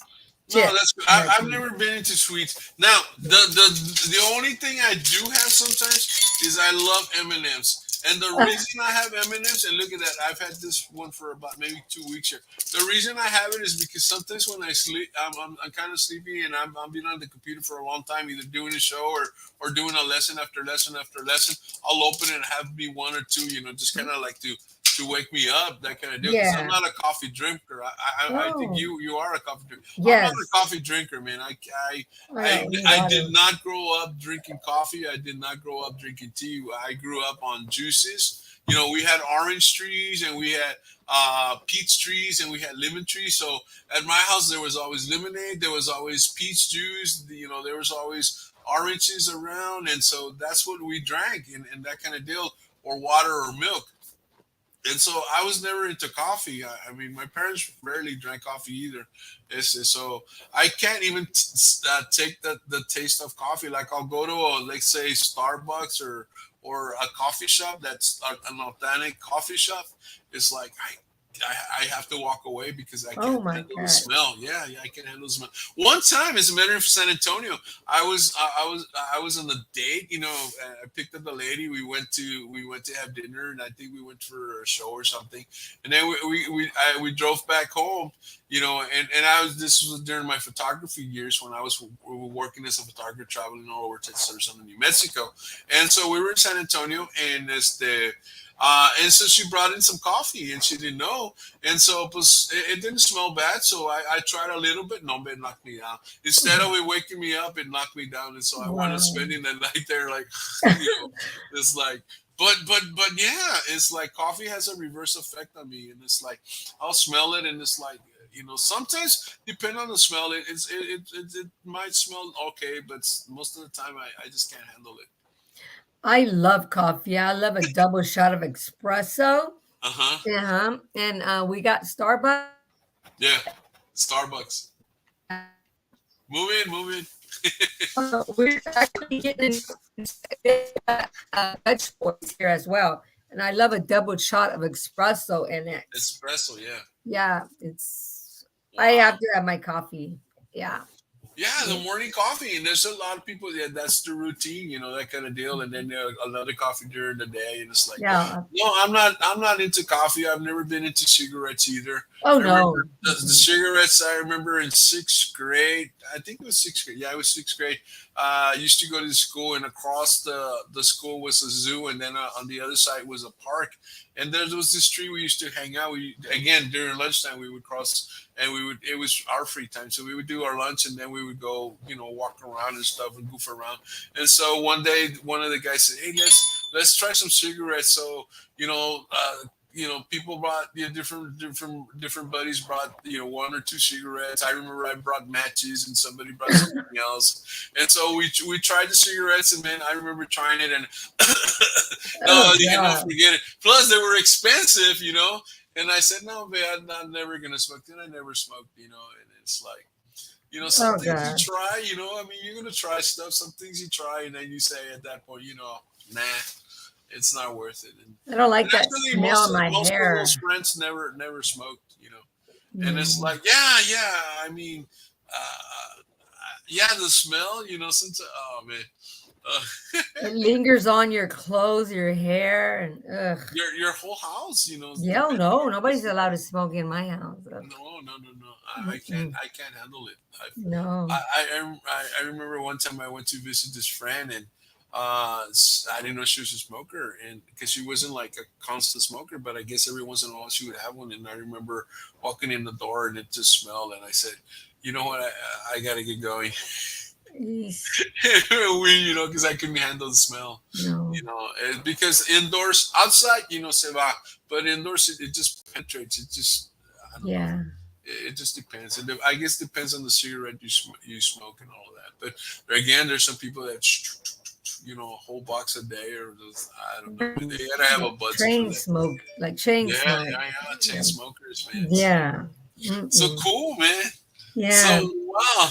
No, Chips. that's That's I've never been into sweets. Now, the only thing I do have sometimes is I love M&Ms. And the reason I have M&Ms, and look at that, I've had this one for about maybe 2 weeks here. The reason I have it is because sometimes when I sleep, I'm kind of sleepy, and I'm been on the computer for a long time, either doing a show or doing a lesson after lesson after lesson. I'll open it and have me one or two, just kind of like to wake me up, that kind of deal. Because I'm yeah. not a coffee drinker. I think Oh, you are a coffee drinker. I'm not a yes. coffee drinker, man. I I don't need I did water. not grow up drinking coffee. I did not grow up drinking tea. I grew up on juices. We had orange trees, and we had peach trees, and we had lemon trees. So at my house, there was always lemonade. There was always peach juice. There was always oranges around, and so that's what we drank, and that kind of deal, or water or milk. And so I was never into coffee. I mean, my parents rarely drank coffee either. So I can't even take the taste of coffee. Like, I'll go to let's say Starbucks or a coffee shop that's an authentic coffee shop. It's like I have to walk away because I Oh can't my handle the God. smell. Yeah, yeah, I can't handle the smell. One time, as a matter of San Antonio, I was on a date. I picked up the lady. We went to have dinner, and I think we went for a show or something. And then we drove back home. And this was during my photography years when I was working as a photographer, traveling all over Texas, Arizona, New Mexico. And so we were in San Antonio, and so she brought in some coffee, and she didn't know, and so it didn't smell bad. So I tried a little bit. No, but it knocked me down. Instead of it waking me up, it knocked me down, and so I wound up Wow. spending the night there, like, it's like. But yeah, it's like coffee has a reverse effect on me, and it's like I'll smell it, and it's like sometimes depending on the smell, it might smell okay, but most of the time I just can't handle it. I love coffee. I love a double shot of espresso. Uh huh. Uh-huh. And we got Starbucks. Yeah. Starbucks. Move in, move in. We're actually getting Dutch boys here as well. And I love a double shot of espresso in it. Espresso, yeah. Yeah, it's I Wow. have to have my coffee. Yeah. Yeah, the morning coffee, and there's a lot of people. Yeah, that's the routine, that kind of deal. And then another coffee during the day, and it's like, Yeah. no, I'm not into coffee. I've never been into cigarettes either. Oh I remember no. the cigarettes. I remember in sixth grade. I think it was sixth grade. Yeah, it was sixth grade. I used to go to school, and across the school was a zoo, and then on the other side was a park. And there was this tree we used to hang out. We again during lunchtime we would cross, and we would. It was our free time, so we would do our lunch, and then we would go, walk around and stuff and goof around. And so one day, one of the guys said, "Hey, let's try some cigarettes." So people brought different buddies brought one or two cigarettes. I remember I brought matches, and somebody brought something else. And so we tried the cigarettes, and man, I remember trying it, and Oh no, you can not God. forget it. Plus, they were expensive. And I said, no, man, I'm never gonna smoke. Then I never smoked. And it's like, some Oh things you God. try. I mean, you're gonna try stuff. Some things you try, and then you say at that point, nah, it's not worth it. And, I don't like and that actually, smell in my most of those hair. friends never smoked. And it's No. like, yeah. I mean, yeah, the smell. Since oh man, It lingers on your clothes, your hair, and ugh. your whole house. Yeah, oh, Depending no, on nobody's allowed to smoke in my house. Ugh. no. Mm-mm. I can't handle it. No. I remember one time I went to visit this friend, and I didn't know she was a smoker, and because she wasn't like a constant smoker, but I guess every once in a while she would have one. And I remember walking in the door, and it just smelled, and I said, you know what, I gotta get going. Eesh. Because I couldn't handle the smell. No. Because indoors, outside, se va, but indoors it just penetrates. It just, I don't know. Yeah. It just depends. And I guess depends on the cigarette you smoke and all of that. But again, there's some people that a whole box a day, or those, I don't know. They gotta have a budget for Train that. smoke, like chain Yeah, smoke. yeah. Chain Yeah. smokers, man. Yeah. So Mm-mm. cool, man. Yeah. So wow.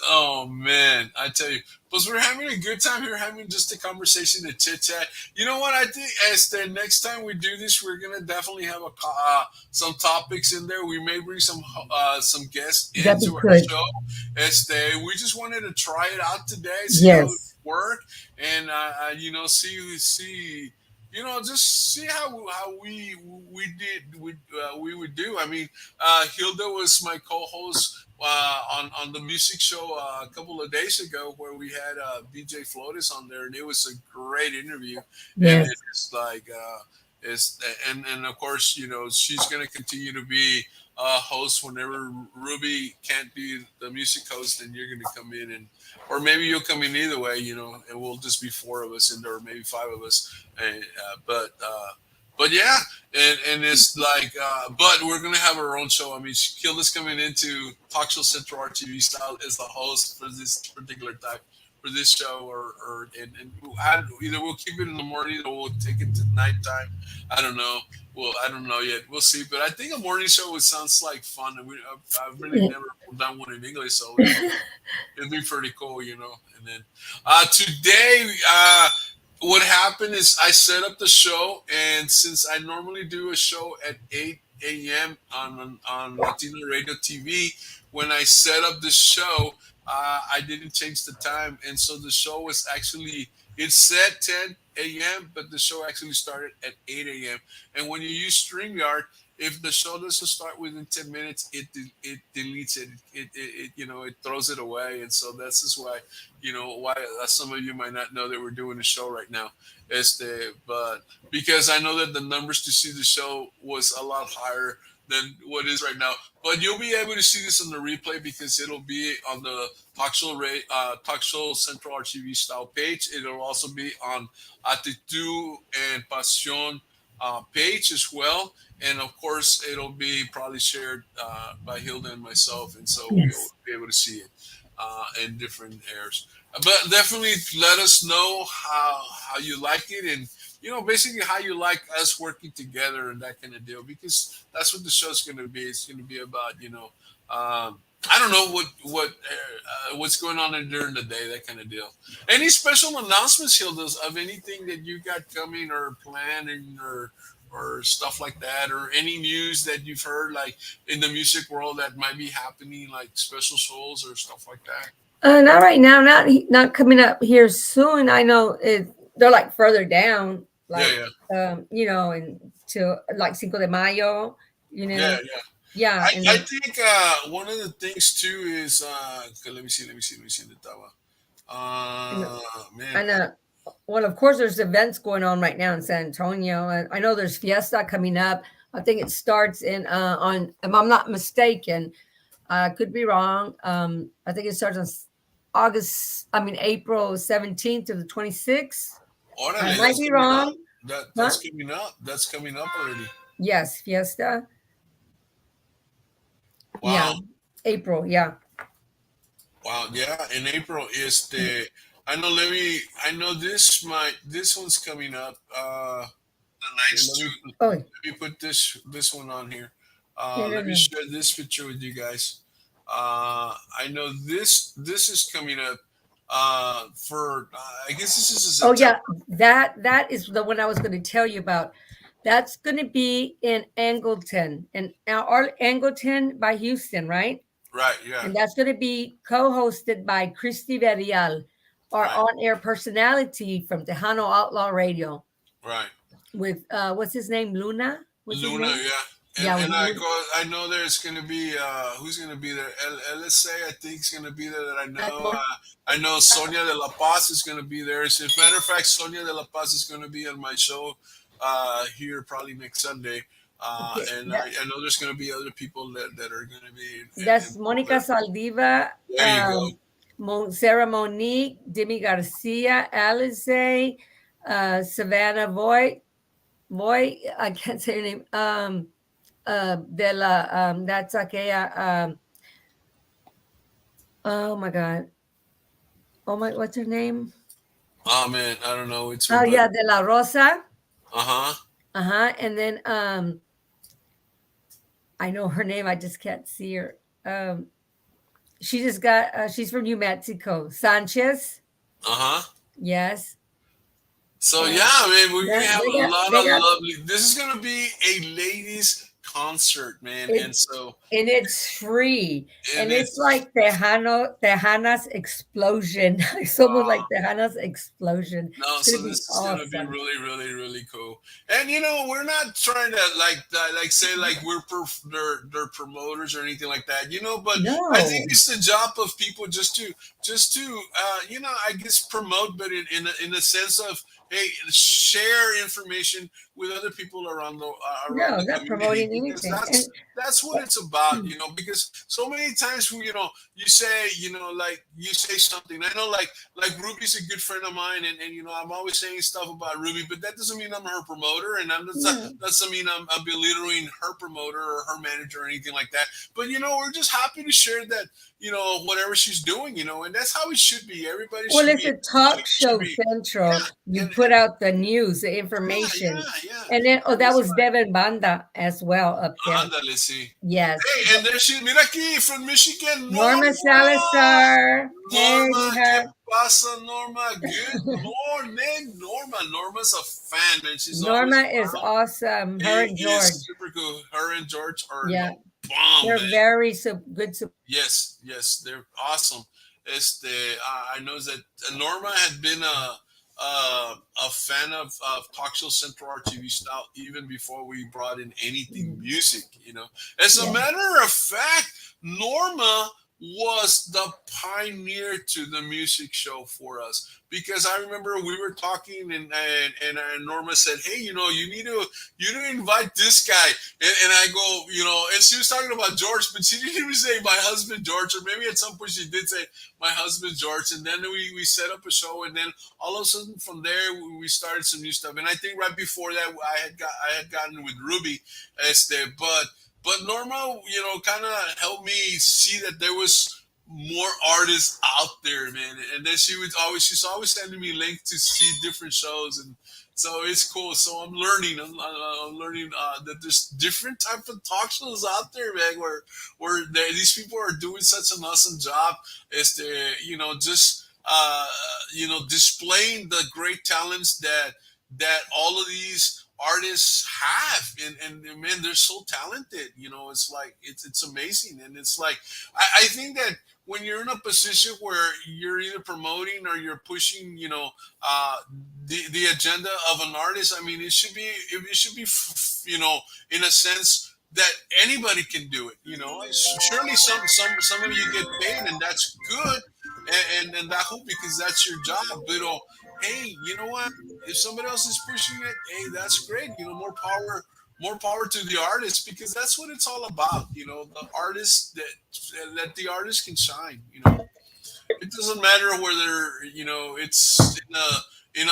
Oh man, I tell you, but we're having a good time here, having just a conversation, a chit chat. You know what? I think as the next time we do this, we're gonna definitely have some topics in there. We may bring some guests That'd be into our good. show. We just wanted to try it out today, see how it Yes. work, and see. Just see how we would do. I mean, Hilda was my co-host on the music show a couple of days ago, where we had BJ Flotis on there, and it was a great interview. And Yes. it's like it's and of course, she's going to continue to be host whenever Ruby can't be the music host, and you're going to come in, and or maybe you'll come in either way, and we'll just be four of us in there, or maybe five of us. And, but yeah, and it's like, but we're gonna have our own show. I mean, Hilda's coming into Talk Show Central RTV style as the host for this particular type for this show, and either we'll keep it in the morning or we'll take it to nighttime. I don't know. Well, I don't know yet. We'll see. But I think a morning show would sounds like fun, and I've really never done one in English, so it'd be pretty cool. And then today. what happened is I set up the show, and since I normally do a show at 8 a.m. on Latino Radio TV, when I set up the show, I didn't change the time, and so the show was actually, it said 10 a.m., but the show actually started at 8 a.m. And when you use StreamYard, if the show doesn't start within 10 minutes, it deletes it. It throws it away, and so that's just why, why some of you might not know that we're doing a show right now. But because I know that the numbers to see the show was a lot higher than what is right now. But you'll be able to see this on the replay because it'll be on the Talk Show Central RTV style page. It'll also be on Actitud and Pasión page as well. And of course, it'll be probably shared by Hilda and myself, and so you'll Yes. be able to see it in different airs. But definitely let us know how you like it, and basically how you like us working together and that kind of deal, because that's what the show's going to be. It's going to be about I don't know what's going on during the day, that kind of deal. Any special announcements, Hilda, of anything that you got coming or planning or stuff like that, or any news that you've heard like in the music world that might be happening, like special shows or stuff like that? Not right now. Not coming up here soon. I know they're like further down, Yeah, like yeah, and to like Cinco de Mayo, you yeah, know. yeah. Yeah, and I then think one of the things too is okay, let me see the tawa. and, Man, and well, of course, there's events going on right now in San Antonio, and I know there's Fiesta coming up. I think it starts in on, if I'm not mistaken, I could be wrong. I think it starts on April 17th to the 26th. I orale, might that's be coming up. wrong. That's Huh? coming up. That's coming up already. Yes, Fiesta. Yeah, Wow, April. Yeah. wow, yeah. In April is the. I know. I know this one's coming up. Here, Oh, let me put this one on here. no, no, Let me no. share this picture with you guys. I know this is coming up for I guess this is in Oh, yeah. September. That is the one I was going to tell you about. That's going to be in Angleton, and our Angleton by Houston, right? Right, yeah, And that's going to be co-hosted by Christy Verial, our right, on-air personality from Tejano Outlaw Radio, right. with what's his name? Luna. What's his Luna, name? yeah. And Yeah, with and Luna. I know there's gonna be who's gonna be there? LSA I think is gonna be there that I know. I know Sonia de La Paz is gonna be there. As a matter of fact, Sonia de La Paz is gonna be on my show here probably next Sunday. Okay, And I know there's gonna be other people that are gonna be that's involved Monica there. Saldiva, There you go. Sarah Monique, Demi Garcia, Alize, Savannah Voy, I can't say her name. De la, that's aquella, oh my God. Oh my, what's her name? Oh man, I don't know which Oh one, but yeah, De La Rosa. uh-huh. Uh-huh. And then I know her name, I just can't see her. She just got she's from New Mexico. Sanchez. Uh-huh. Yes. So Uh, yeah, man, we yeah, have a lot they of got lovely. This is gonna be a ladies concert, man, and it's so and it's free. and And it's it's like Tejana's explosion. It's almost like Tejana's explosion. no, It's gonna so be this is gonna be awesome. really, really, really cool. And we're not trying to like say like we're their promoters or anything like that, but I think No. it's the job of people just to I guess promote, but in a sense of, hey, share information with other people around No, the not community, promoting because anything. that's what it's about, because so many times you say, like you say something. I know, like Ruby's a good friend of mine, and I'm always saying stuff about Ruby, but that doesn't mean I'm her promoter, and No. that doesn't mean I'm belittling her promoter or her manager or anything like that. But we're just happy to share that, whatever she's doing, and that's how it should be. Everybody Well, should it's be a talk should show be central. yeah, You put out the news, the Yeah, information. yeah, yeah. And then, oh, And that it's was Devin Banda as well up there. ándale, sí. Yes. Hey, and there she, mira aquí from Michigan, Norma Norma. Salazar. Hey, Norma, ¿qué mija. pasa, Norma? Good morning, Norma. Norma's a fan, man. She's Norma always is around. awesome. Her It and is George. super cool. Her and George are Yeah. the bomb, They're man. very good. Yes, yes, they're awesome. I know that Norma had been a fan of Talk Show Central RTV style even before we brought in anything music. As a Yeah. matter of fact, Norma was the pioneer to the music show for us because I remember we were talking and Norma said, "Hey, you need to invite this guy." And I go, and she was talking about George, but she didn't even say my husband George, or maybe at some point she did say my husband George. And then we set up a show, and then all of a sudden from there we started some new stuff. And I think right before that I had gotten with Ruby, but Norma, kind of helped me see that there was more artists out there, man. And then she's always sending me links to see different shows, and so it's cool. So I'm learning. I'm learning that there's different type of talk shows out there, man. These people are doing such an awesome job. As just displaying the great talents that all of these artists have, and man, they're so talented. It's like it's amazing, and it's like I think that when you're in a position where you're either promoting or you're pushing, the agenda of an artist, I mean, it should be, in a sense that anybody can do it. Surely some of you get paid, and that's good, and that hope because that's your job. But hey, you know what? If somebody else is pushing it, hey, that's great. More power to the artist because that's what it's all about. The artist that the artist can shine. It doesn't matter whether it's in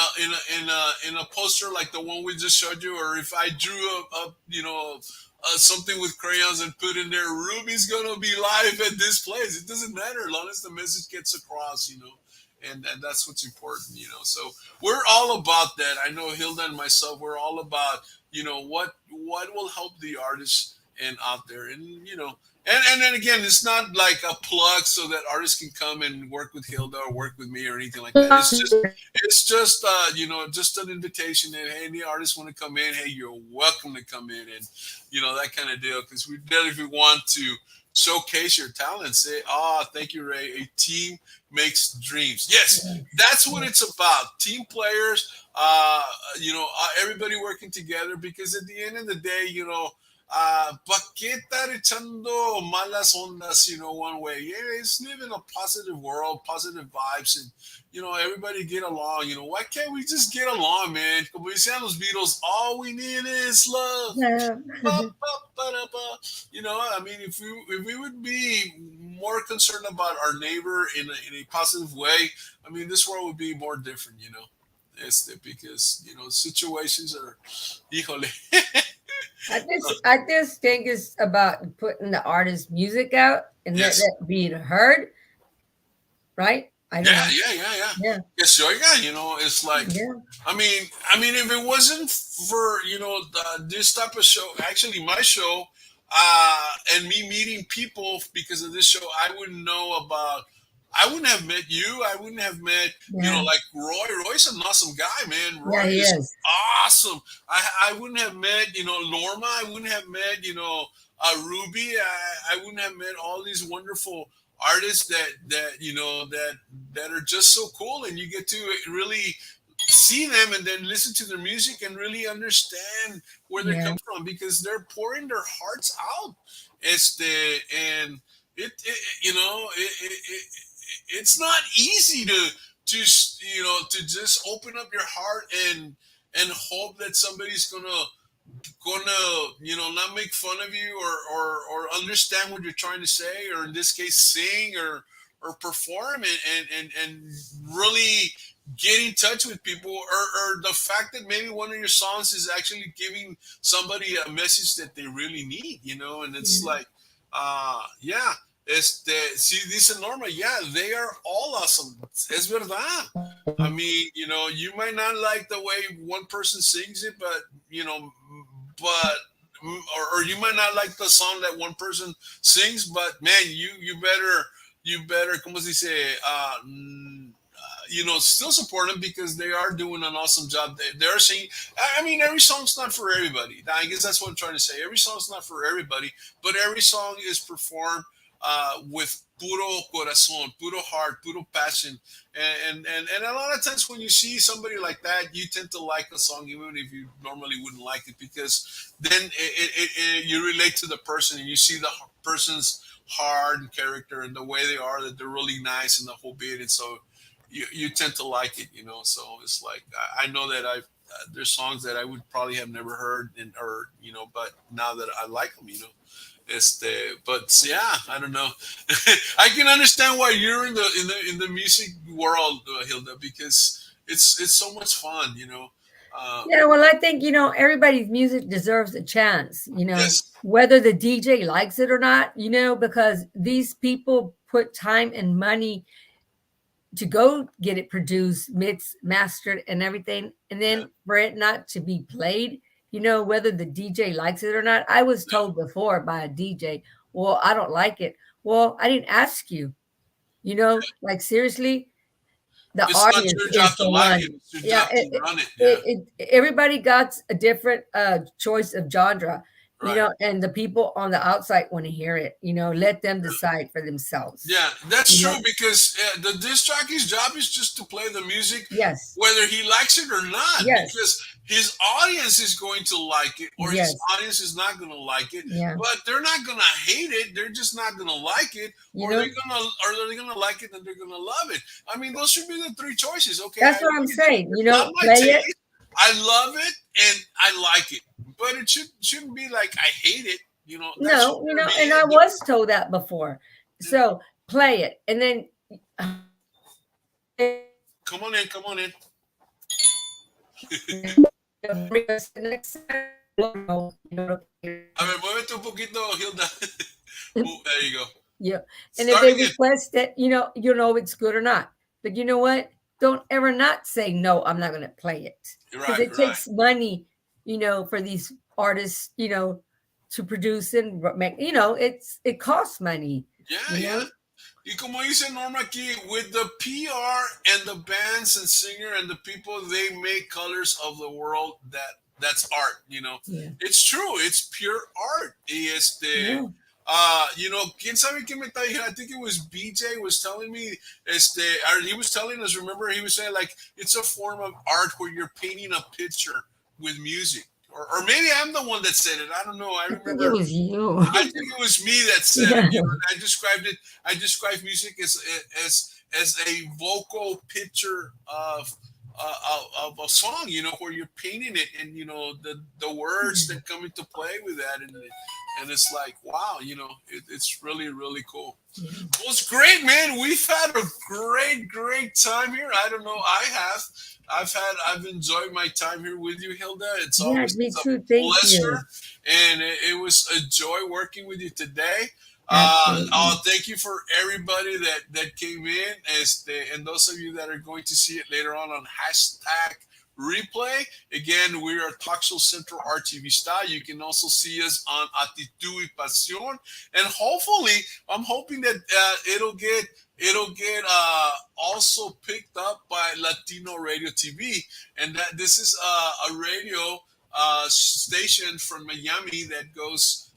a poster like the one we just showed you, or if I drew something with crayons and put in there, Ruby's gonna be live at this place. It doesn't matter as long as the message gets across. And that's what's important. So we're all about that. I know Hilda and myself, we're all about what will help the artists and out there, and then again, it's not like a plug so that artists can come and work with Hilda or work with me or anything like that. It's just an invitation that, hey, any artists want to come in, hey, you're welcome to come in, and that kind of deal, because we definitely want to showcase your talent. Say, thank you, Ray. A team makes dreams. Yes, that's what it's about. Team players, everybody working together, because at the end of the day, ¿pa qué estar echando malas ondas, one way? Yeah, let's live in a positive world, positive vibes, and, everybody get along. Why can't we just get along, man? Como decían los Beatles, all we need is love. Yeah. Ba, ba, ba, da, ba. I mean, if we would be more concerned about our neighbor in a positive way, I mean, this world would be more different, because, situations are, híjole. I just think it's about putting the artist's music out and let Yes. that be heard, right? I don't Yeah, know. yeah, yeah, yeah. Yeah, Yes, oiga, it's like, yeah, if it wasn't for, this type of show, actually my show, and me meeting people because of this show, I wouldn't have met you. I wouldn't have met, yeah, like Roy. Roy's an awesome guy, man. Roy yeah. He is is. awesome. I wouldn't have met, Norma. I wouldn't have met, Ruby. I wouldn't have met all these wonderful artists that are just so cool, and you get to really see them and then listen to their music and really understand where they Yeah, come from, because they're pouring their hearts out. And it you know it's not easy to just open up your heart and hope that somebody's gonna not make fun of you, or understand what you're trying to say, or in this case sing or perform, and really get in touch with people, or the fact that maybe one of your songs is actually giving somebody a message that they really need, and it's yeah. like, yeah, sí, dice Norma, yeah, they are all awesome, es verdad. I mean, you might not like the way one person sings it, but but or you might not like the song that one person sings, but man, you better, como se dice, still support them because they are doing an awesome job. They're singing. I mean, every song's not for everybody. I guess that's what I'm trying to say. Every song's not for everybody, but every song is performed with puro corazón, puro heart, puro passion. And a lot of times when you see somebody like that, you tend to like a song even if you normally wouldn't like it, because then you relate to the person and you see the person's heart and character and the way they are, that they're really nice and the whole bit. And so you tend to like it. So it's like I know that there's songs that I would probably have never heard, or but now that I like them. But yeah, I don't know. I can understand why you're in the music world, Hilda, because it's so much fun. Yeah, well, I think, everybody's music deserves a chance, Yes, whether the DJ likes it or not, because these people put time and money to go get it produced, mixed, mastered, and everything. And yeah, then for it not to be played, whether the DJ likes it or not. I was yeah. told before by a DJ, well, I don't like it. Well, I didn't ask you, like seriously, the It's not audience your job is to the like it. one. It's your Yeah, job to run it. Yeah, everybody got a different choice of genre, right. and the people on the outside want to hear it. Let them decide for themselves. Yeah, that's You true know, because the disc jockey's job is just to play the music, yes, whether he likes it or not, yes, because his audience is going to like it or his yes, audience is not going to like it. yeah. But they're not going to hate it. They're just not going to like it, You know, they're gonna like it and they're going to love it. I mean, those should be the three choices. Okay, I that's what I'm like it. saying. It's not my Play it. taste. I love it and I like it, but it shouldn't be like I hate it. That should No, never be and I it. was told that before. So play it, and then Come on in, come on in. next time, A ver, muévete un poquito, Hilda. There you go. yeah. And if they Starting it. request it, it's good or not. But you know what? Don't ever not say no. I'm not going to play it, because Right, it right. takes money, for these artists, to produce and make. It costs money. Yeah, You yeah. know. Y como dice Norma aquí, with the PR and the bands and singer and the people, they make colors of the world that's art. Yeah. It's true. It's pure art. Y Yeah. quién sabe qué me está diciendo. I think it was BJ was telling me, or he was telling us, remember, he was saying like, it's a form of art where you're painting a picture with music. Or maybe I'm the one that said it. I don't know. I I think it remember was you. I think it was me that said it. Yeah. I described it. I described music as a vocal picture of a song. Where you're painting it, and the words that come into play with that, and it's like wow, it's really really cool. Yeah. Well, it's great, man. We've had a great time here. I don't know. I have. I've enjoyed my time here with you, Hilda. It's Yeah, always me a too. Thank pleasure, you. and it was a joy working with you today. Absolutely. Thank you for everybody that came in, and those of you that are going to see it later on hashtag replay. Again, we are Talk Show Central RTV style. You can also see us on Actitud y Pasión, and hopefully, I'm hoping that it'll get also picked up by Latino Radio TV, and that this is a radio station from Miami that goes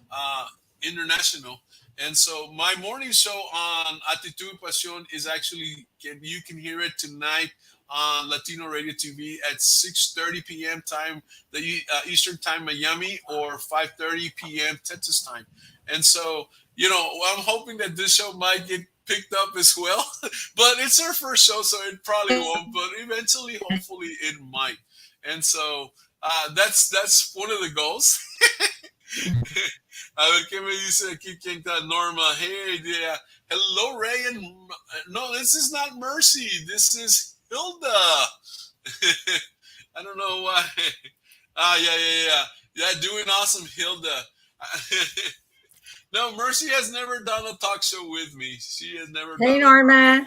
international. And so my morning show on Actitud y Pasión is actually, you can hear it tonight on Latino Radio TV at 6:30 p.m. time, the Eastern time Miami, or 5:30 p.m. Texas time. And so, I'm hoping that this show might get picked up as well. But it's our first show, so it probably won't. But eventually, hopefully, it might. And so that's one of the goals. A ver qué me dice aquí quién está. Norma. Hey, yeah. Hello, Ray. And no, this is not Mercy. This is Hilda. I don't know why. Yeah. Doing awesome, Hilda. No, Mercy has never done a talk show with me. She has never Hey, done it. Norma.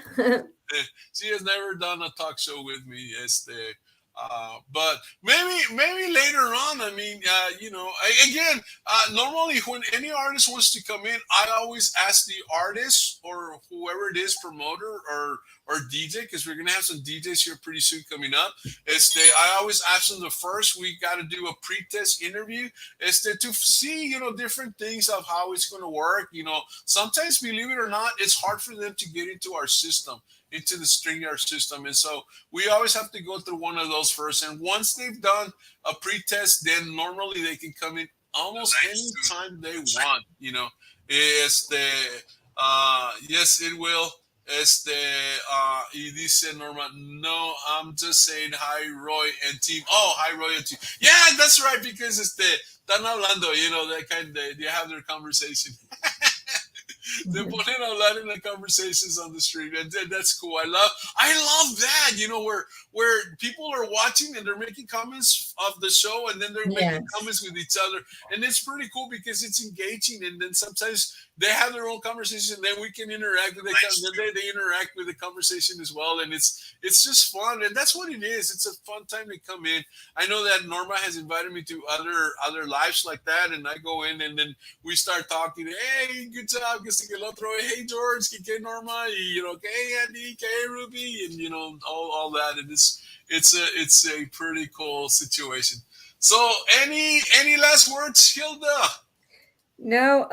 She has never done a talk show with me. But maybe later on. I mean, again, normally when any artist wants to come in, I always ask the artist or whoever it is, promoter or DJ, because we're gonna have some DJs here pretty soon coming up. I always ask them the first. We got to do a pre-test interview. To see different things of how it's gonna work. Sometimes, believe it or not, it's hard for them to get into our system, into the StreamYard system. And so we always have to go through one of those first. And once they've done a pre-test, then normally they can come in almost any time they want. Yes, it will. Y dice Norma, no, I'm just saying hi, Roy and team. Oh, hi, Roy and team. Yeah, that's right, because están hablando, that kind of, they have their conversation. They ponen a hablar in the conversations on the street, and that's cool. I love that, where people are watching and they're making comments of the show, and then they're making comments with each other, and it's pretty cool because it's engaging. And then sometimes they have their own conversation, and then we can interact with they interact with the conversation as well, and it's just fun, and that's what it is. It's a fun time to come in. I know that Norma has invited me to other lives like that, and I go in, and then we start talking. Hey, good job, hey George, que Norma, que Andy, que Ruby, and all that, and it's a pretty cool situation. So, any last words, Hilda? No,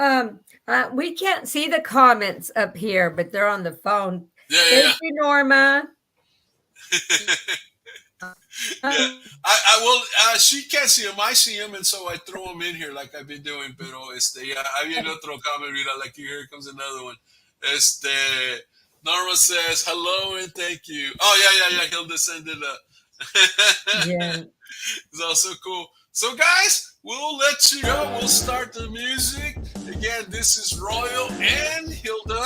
we can't see the comments up here, but they're on the phone. Thank you, Norma. I will. She can't see them. I see them, and so I throw them in here like I've been doing. Pero hay otro comment. Mira, like here comes another one. Norma says hello and thank you. Oh yeah. Hilda sent it up. Yeah. It's also cool. So guys, we'll let you go. We'll start the music. Again, this is Royal and Hilda.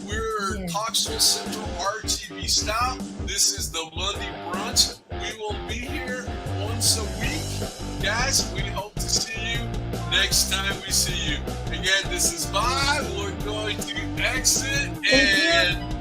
We're Talk Show Central RTV style. This is the Monday Brunch. We will be here once a week. Guys, we hope to see you next time we see you. Again, this is Bob. We're going to exit and